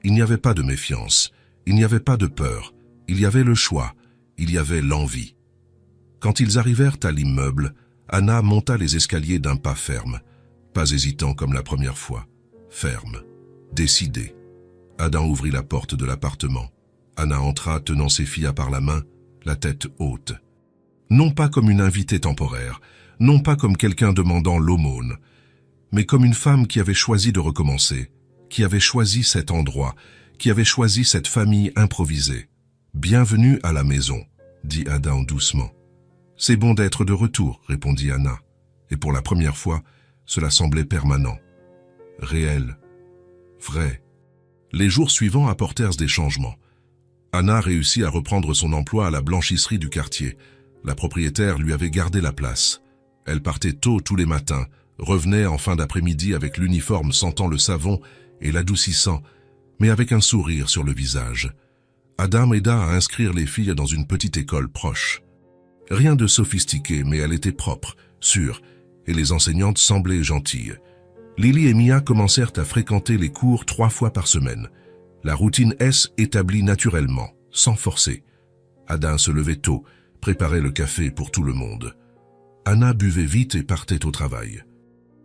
Il n'y avait pas de méfiance, il n'y avait pas de peur, il y avait le choix, il y avait l'envie. Quand ils arrivèrent à l'immeuble, Anna monta les escaliers d'un pas ferme, pas hésitant comme la première fois, ferme, décidée. Adam ouvrit la porte de l'appartement. Anna entra tenant ses filles par la main, la tête haute. Non pas comme une invitée temporaire, non pas comme quelqu'un demandant l'aumône, mais comme une femme qui avait choisi de recommencer, qui avait choisi cet endroit, qui avait choisi cette famille improvisée. « Bienvenue à la maison », dit Adam doucement. « C'est bon d'être de retour », répondit Anna. Et pour la première fois, cela semblait permanent, réel, vrai. Les jours suivants apportèrent des changements. Anna réussit à reprendre son emploi à la blanchisserie du quartier. La propriétaire lui avait gardé la place. Elle partait tôt tous les matins, revenait en fin d'après-midi avec l'uniforme sentant le savon et l'adoucissant, mais avec un sourire sur le visage. Adam aida à inscrire les filles dans une petite école proche. Rien de sophistiqué, mais elle était propre, sûre, et les enseignantes semblaient gentilles. Lily et Mia commencèrent à fréquenter les cours 3 fois par semaine. La routine S établie naturellement, sans forcer. Adam se levait tôt, préparait le café pour tout le monde. Anna buvait vite et partait au travail.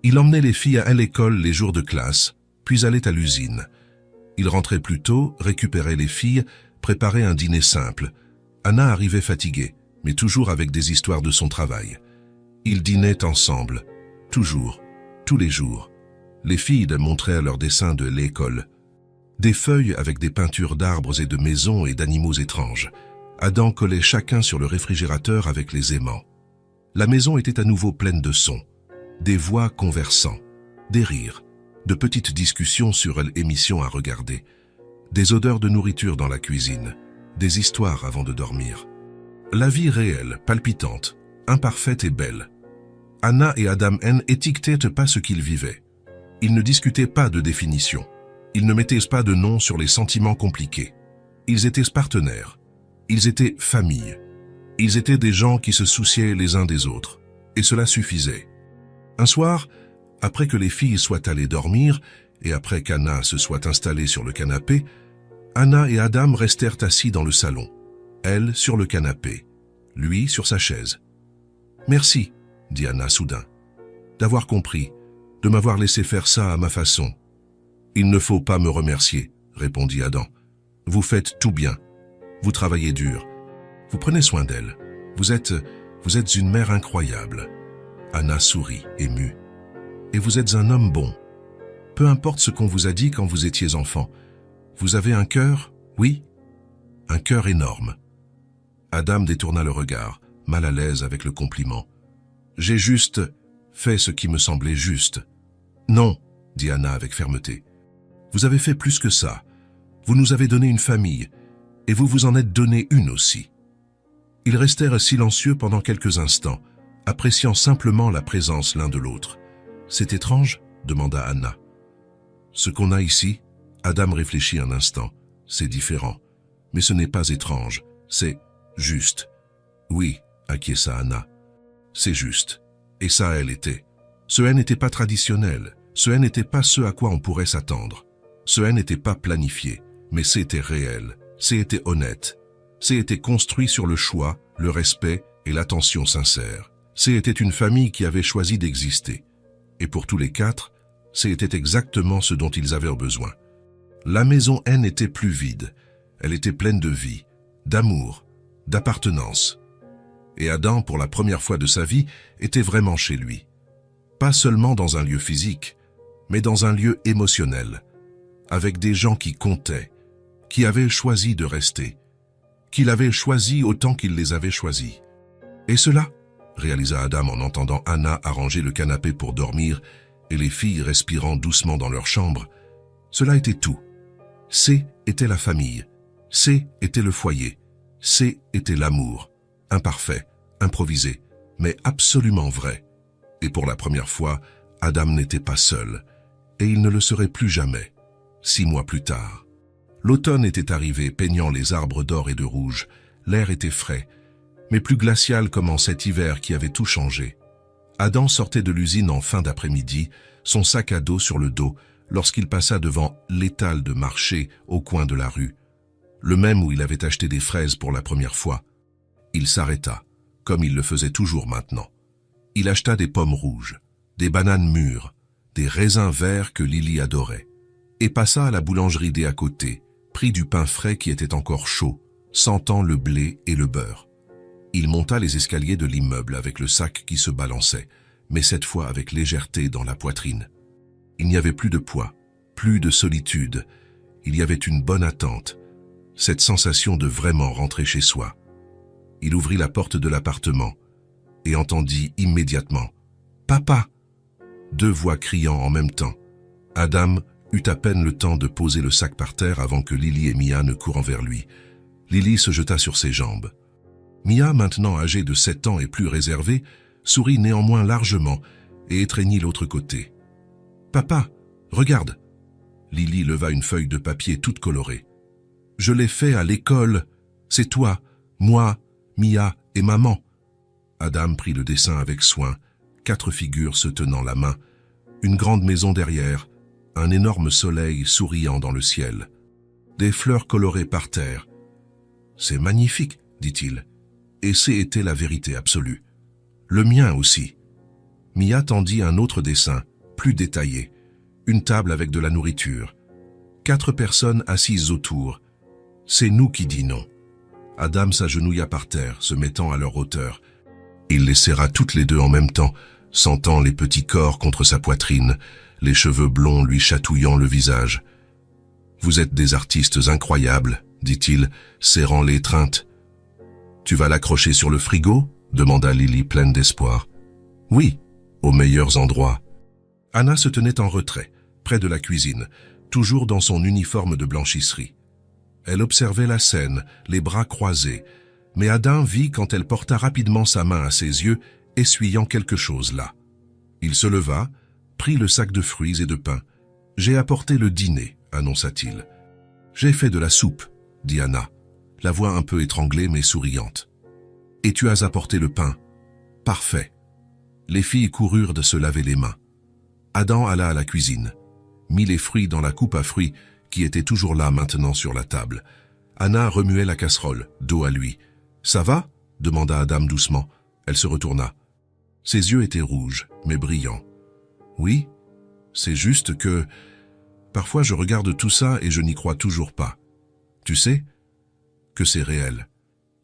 Il emmenait les filles à l'école les jours de classe, puis allait à l'usine. Il rentrait plus tôt, récupérait les filles, préparait un dîner simple. Anna arrivait fatiguée, mais toujours avec des histoires de son travail. Ils dînaient ensemble, toujours, tous les jours. Les filles montraient leurs dessins de l'école. Des feuilles avec des peintures d'arbres et de maisons et d'animaux étranges. Adam collait chacun sur le réfrigérateur avec les aimants. La maison était à nouveau pleine de sons, des voix conversant, des rires, de petites discussions sur l'émission à regarder, des odeurs de nourriture dans la cuisine, des histoires avant de dormir. La vie réelle, palpitante, imparfaite et belle. Anna et Adam n'étiquetaient pas ce qu'ils vivaient. Ils ne discutaient pas de définition. Ils ne mettaient pas de nom sur les sentiments compliqués. Ils étaient partenaires. Ils étaient famille. Ils étaient des gens qui se souciaient les uns des autres. Et cela suffisait. Un soir, après que les filles soient allées dormir et après qu'Anna se soit installée sur le canapé, Anna et Adam restèrent assis dans le salon. Elle sur le canapé, lui sur sa chaise. « Merci », dit Anna soudain, « d'avoir compris, de m'avoir laissé faire ça à ma façon. »« Il ne faut pas me remercier, » répondit Adam. « Vous faites tout bien. Vous travaillez dur. Vous prenez soin d'elle. Vous êtes une mère incroyable. » Anna sourit, émue. « Et vous êtes un homme bon. Peu importe ce qu'on vous a dit quand vous étiez enfant. Vous avez un cœur, oui? Un cœur énorme. » Adam détourna le regard, mal à l'aise avec le compliment. « J'ai juste fait ce qui me semblait juste. »« Non, » dit Anna avec fermeté. « Vous avez fait plus que ça. Vous nous avez donné une famille, et vous vous en êtes donné une aussi. » Ils restèrent silencieux pendant quelques instants, appréciant simplement la présence l'un de l'autre. « C'est étrange ?» demanda Anna. « Ce qu'on a ici ?» Adam réfléchit un instant. « C'est différent. Mais ce n'est pas étrange. C'est juste. »« Oui, » acquiesça Anna. « C'est juste. » Et ça, elle était. Ce N n'était pas traditionnel. Ce N n'était pas ce à quoi on pourrait s'attendre. Ce N n'était pas planifié. Mais c'était réel. C'était honnête. C était construit sur le choix, le respect et l'attention sincère. C était une famille qui avait choisi d'exister. Et pour tous les quatre, C était exactement ce dont ils avaient besoin. La maison N n'était plus vide. Elle était pleine de vie, d'amour, d'appartenance. Et Adam, pour la première fois de sa vie, était vraiment chez lui. Pas seulement dans un lieu physique, mais dans un lieu émotionnel, avec des gens qui comptaient, qui avaient choisi de rester, qu'il avait choisi autant qu'il les avait choisis. Et cela, réalisa Adam en entendant Anna arranger le canapé pour dormir et les filles respirant doucement dans leur chambre, cela était tout. C était la famille, C était le foyer, C était l'amour, imparfait, improvisé, mais absolument vrai. Et pour la première fois, Adam n'était pas seul, et il ne le serait plus jamais. 6 mois plus tard, l'automne était arrivé, peignant les arbres d'or et de rouge. L'air était frais, mais plus glacial comme en cet hiver qui avait tout changé. Adam sortait de l'usine en fin d'après-midi, son sac à dos sur le dos, lorsqu'il passa devant l'étal de marché au coin de la rue, le même où il avait acheté des fraises pour la première fois. Il s'arrêta, comme il le faisait toujours maintenant. Il acheta des pommes rouges, des bananes mûres, des raisins verts que Lily adorait, et passa à la boulangerie d'à côté, prit du pain frais qui était encore chaud, sentant le blé et le beurre. Il monta les escaliers de l'immeuble avec le sac qui se balançait, mais cette fois avec légèreté dans la poitrine. Il n'y avait plus de poids, plus de solitude, il y avait une bonne attente, cette sensation de vraiment rentrer chez soi. Il ouvrit la porte de l'appartement et entendit immédiatement « Papa !» 2 voix criant en même temps. Adam eut à peine le temps de poser le sac par terre avant que Lily et Mia ne courent vers lui. Lily se jeta sur ses jambes. Mia, maintenant âgée de 7 ans et plus réservée, sourit néanmoins largement et étreignit l'autre côté. « Papa, regarde !» Lily leva une feuille de papier toute colorée. « Je l'ai fait à l'école. C'est toi, moi, Mia et maman. » Adam prit le dessin avec soin, 4 figures se tenant la main, une grande maison derrière, un énorme soleil souriant dans le ciel, des fleurs colorées par terre. « C'est magnifique, » dit-il, et c'était la vérité absolue. Le mien aussi. Mia tendit un autre dessin, plus détaillé, une table avec de la nourriture, 4 personnes assises autour. C'est nous qui dînons. Adam s'agenouilla par terre, se mettant à leur hauteur. Il les serra toutes les deux en même temps, sentant les petits corps contre sa poitrine, les cheveux blonds lui chatouillant le visage. « Vous êtes des artistes incroyables, » dit-il, serrant l'étreinte. « Tu vas l'accrocher sur le frigo ?» demanda Lily pleine d'espoir. « Oui, aux meilleurs endroits. » Anna se tenait en retrait, près de la cuisine, toujours dans son uniforme de blanchisserie. Elle observait la scène, les bras croisés, mais Adam vit quand elle porta rapidement sa main à ses yeux, essuyant quelque chose là. Il se leva, prit le sac de fruits et de pain. « J'ai apporté le dîner », annonça-t-il. « J'ai fait de la soupe », dit Anna, la voix un peu étranglée mais souriante. « Et tu as apporté le pain. Parfait. » Les filles coururent de se laver les mains. Adam alla à la cuisine, mit les fruits dans la coupe à fruits qui était toujours là maintenant sur la table. Anna remuait la casserole, dos à lui. « Ça va ?» demanda Adam doucement. Elle se retourna. Ses yeux étaient rouges, mais brillants. « Oui, c'est juste que... Parfois je regarde tout ça et je n'y crois toujours pas. Tu sais que c'est réel,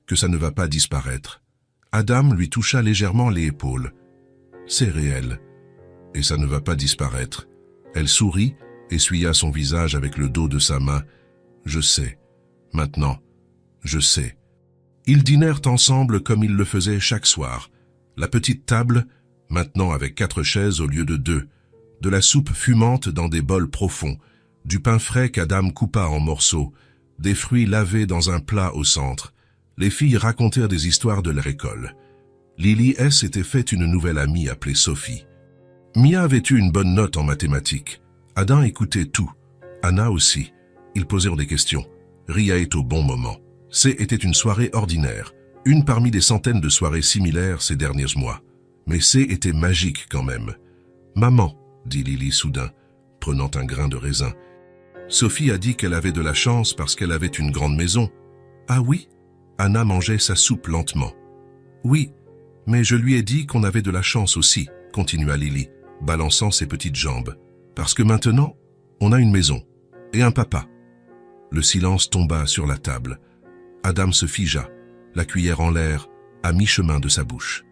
que ça ne va pas disparaître. » Adam lui toucha légèrement les épaules. « C'est réel, et ça ne va pas disparaître. » Elle sourit, essuya son visage avec le dos de sa main. « Je sais. Maintenant, je sais. » Ils dînèrent ensemble comme ils le faisaient chaque soir. La petite table, maintenant avec 4 chaises au lieu de 2, de la soupe fumante dans des bols profonds, du pain frais qu'Adam coupa en morceaux, des fruits lavés dans un plat au centre. Les filles racontèrent des histoires de leur école. Lily S. s'était fait une nouvelle amie appelée Sophie. Mia avait eu une bonne note en mathématiques. Adam écoutait tout. Anna aussi. Ils posèrent des questions. Riaient au bon moment. C'était une soirée ordinaire, une parmi des centaines de soirées similaires ces derniers mois. Mais était magique quand même. « Maman », dit Lily soudain, prenant un grain de raisin. Sophie a dit qu'elle avait de la chance parce qu'elle avait une grande maison. « Ah oui ?» Anna mangeait sa soupe lentement. « Oui, mais je lui ai dit qu'on avait de la chance aussi, » continua Lily, balançant ses petites jambes. « Parce que maintenant, on a une maison et un papa. » Le silence tomba sur la table. Adam se figea, la cuillère en l'air, à mi-chemin de sa bouche.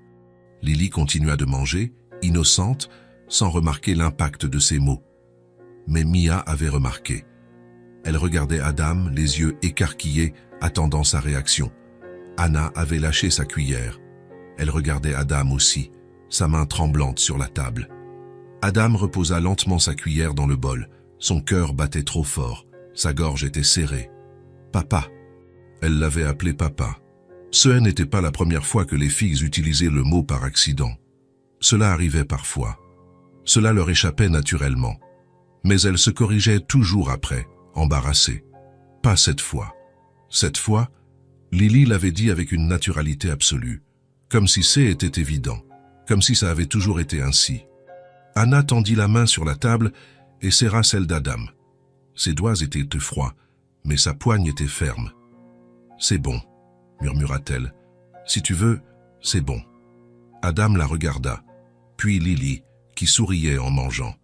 Lily continua de manger, innocente, sans remarquer l'impact de ses mots. Mais Mia avait remarqué. Elle regardait Adam, les yeux écarquillés, attendant sa réaction. Anna avait lâché sa cuillère. Elle regardait Adam aussi, sa main tremblante sur la table. Adam reposa lentement sa cuillère dans le bol. Son cœur battait trop fort. Sa gorge était serrée. « Papa !» Elle l'avait appelé papa. Ce n'était pas la première fois que les filles utilisaient le mot par accident. Cela arrivait parfois. Cela leur échappait naturellement. Mais elles se corrigeaient toujours après, embarrassées. Pas cette fois. Cette fois, Lily l'avait dit avec une naturalité absolue, comme si c'était évident, comme si ça avait toujours été ainsi. Anna tendit la main sur la table et serra celle d'Adam. Ses doigts étaient froids, mais sa poigne était ferme. « C'est bon, » murmura-t-elle. « Si tu veux, c'est bon. » Adam la regarda, puis Lily, qui souriait en mangeant,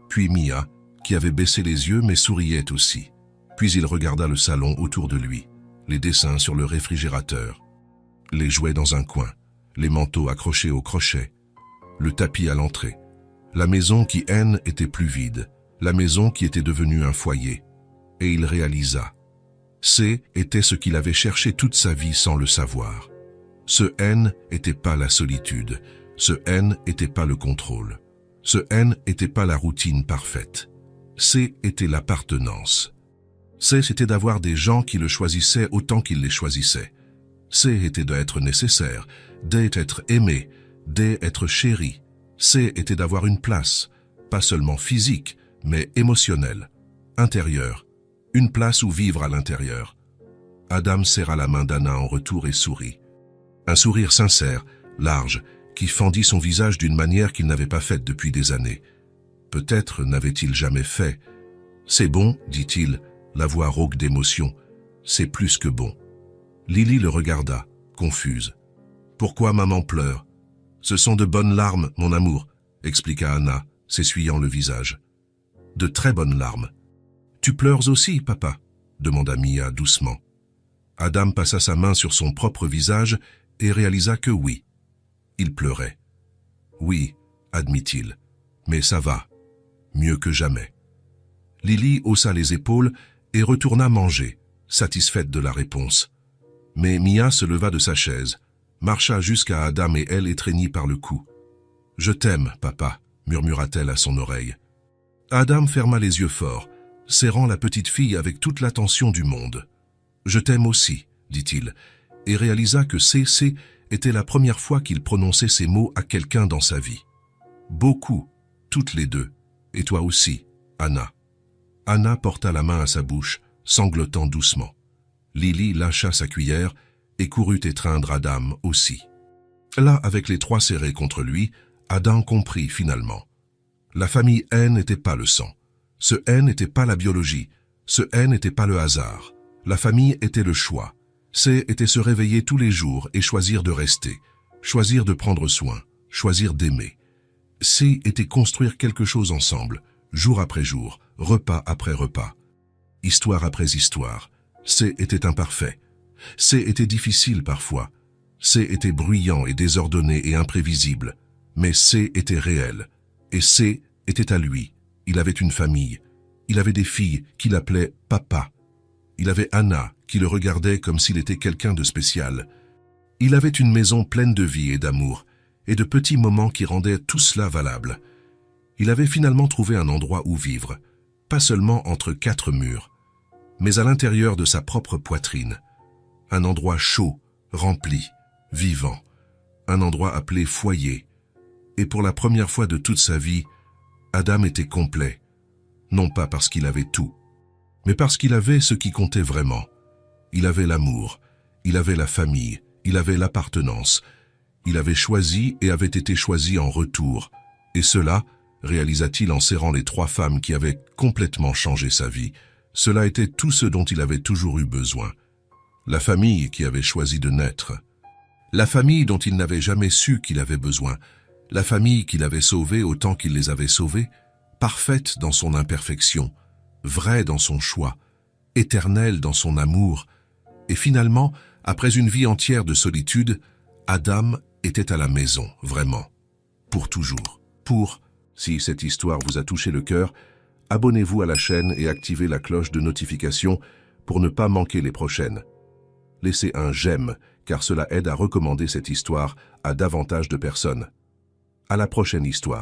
puis Mia, qui avait baissé les yeux mais souriait aussi. Puis il regarda le salon autour de lui, les dessins sur le réfrigérateur, les jouets dans un coin, les manteaux accrochés au crochet, le tapis à l'entrée, la maison qui, était plus vide, la maison qui était devenue un foyer. Et il réalisa. Était ce qu'il avait cherché toute sa vie sans le savoir. Ce n'était pas la solitude, ce n'était pas le contrôle, ce n'était pas la routine parfaite. Était l'appartenance. C'était d'avoir des gens qui le choisissaient autant qu'il les choisissait. Était d'être nécessaire, d'être aimé, d'être chéri. Était d'avoir une place, pas seulement physique, mais émotionnelle, intérieure, une place où vivre à l'intérieur. Adam serra la main d'Anna en retour et sourit. Un sourire sincère, large, qui fendit son visage d'une manière qu'il n'avait pas faite depuis des années. Peut-être n'avait-il jamais fait. « C'est bon, dit-il, la voix rauque d'émotion. C'est plus que bon. » Lily le regarda, confuse. « Pourquoi maman pleure ? » « Ce sont de bonnes larmes, mon amour, » expliqua Anna, s'essuyant le visage. « De très bonnes larmes. »« Tu pleures aussi, papa ?» demanda Mia doucement. Adam passa sa main sur son propre visage et réalisa que oui. Il pleurait. « Oui, » admit-il, « mais ça va. Mieux que jamais. » Lily haussa les épaules et retourna manger, satisfaite de la réponse. Mais Mia se leva de sa chaise, marcha jusqu'à Adam et elle étreignit par le cou. « Je t'aime, papa », murmura-t-elle à son oreille. Adam ferma les yeux fort, serrant la petite fille avec toute l'attention du monde. « Je t'aime aussi », dit-il, et réalisa que était la première fois qu'il prononçait ces mots à quelqu'un dans sa vie. « Beaucoup, toutes les deux, et toi aussi, Anna. » Anna porta la main à sa bouche, sanglotant doucement. Lily lâcha sa cuillère et courut étreindre Adam aussi. Là, avec les trois serrés contre lui, Adam comprit finalement. La famille n'était pas le sang. Ce n'était pas la biologie. Ce n'était pas le hasard. La famille était le choix. Était se réveiller tous les jours et choisir de rester, choisir de prendre soin, choisir d'aimer. Était construire quelque chose ensemble, jour après jour, repas après repas, histoire après histoire. Était imparfait. Était difficile parfois. Était bruyant et désordonné et imprévisible. Mais était réel. Et était à lui. Il avait une famille. Il avait des filles qui l'appelaient papa. Il avait Anna qui le regardait comme s'il était quelqu'un de spécial. Il avait une maison pleine de vie et d'amour, et de petits moments qui rendaient tout cela valable. Il avait finalement trouvé un endroit où vivre, pas seulement entre quatre murs, mais à l'intérieur de sa propre poitrine. Un endroit chaud, rempli, vivant. Un endroit appelé foyer. Et pour la première fois de toute sa vie, Adam était complet. Non pas parce qu'il avait tout, mais parce qu'il avait ce qui comptait vraiment. Il avait l'amour, il avait la famille, il avait l'appartenance. Il avait choisi et avait été choisi en retour. Et cela, réalisa-t-il en serrant les trois femmes qui avaient complètement changé sa vie, cela était tout ce dont il avait toujours eu besoin. la famille qui avait choisi de naître, la famille dont il n'avait jamais su qu'il avait besoin, la famille qu'il avait sauvée autant qu'il les avait sauvés, parfaite dans son imperfection, vraie dans son choix, éternelle dans son amour, et finalement, après une vie entière de solitude, Adam était à la maison, vraiment, pour toujours. Si cette histoire vous a touché le cœur, abonnez-vous à la chaîne et activez la cloche de notification pour ne pas manquer les prochaines. Laissez un j'aime, car cela aide à recommander cette histoire à davantage de personnes. À la prochaine histoire.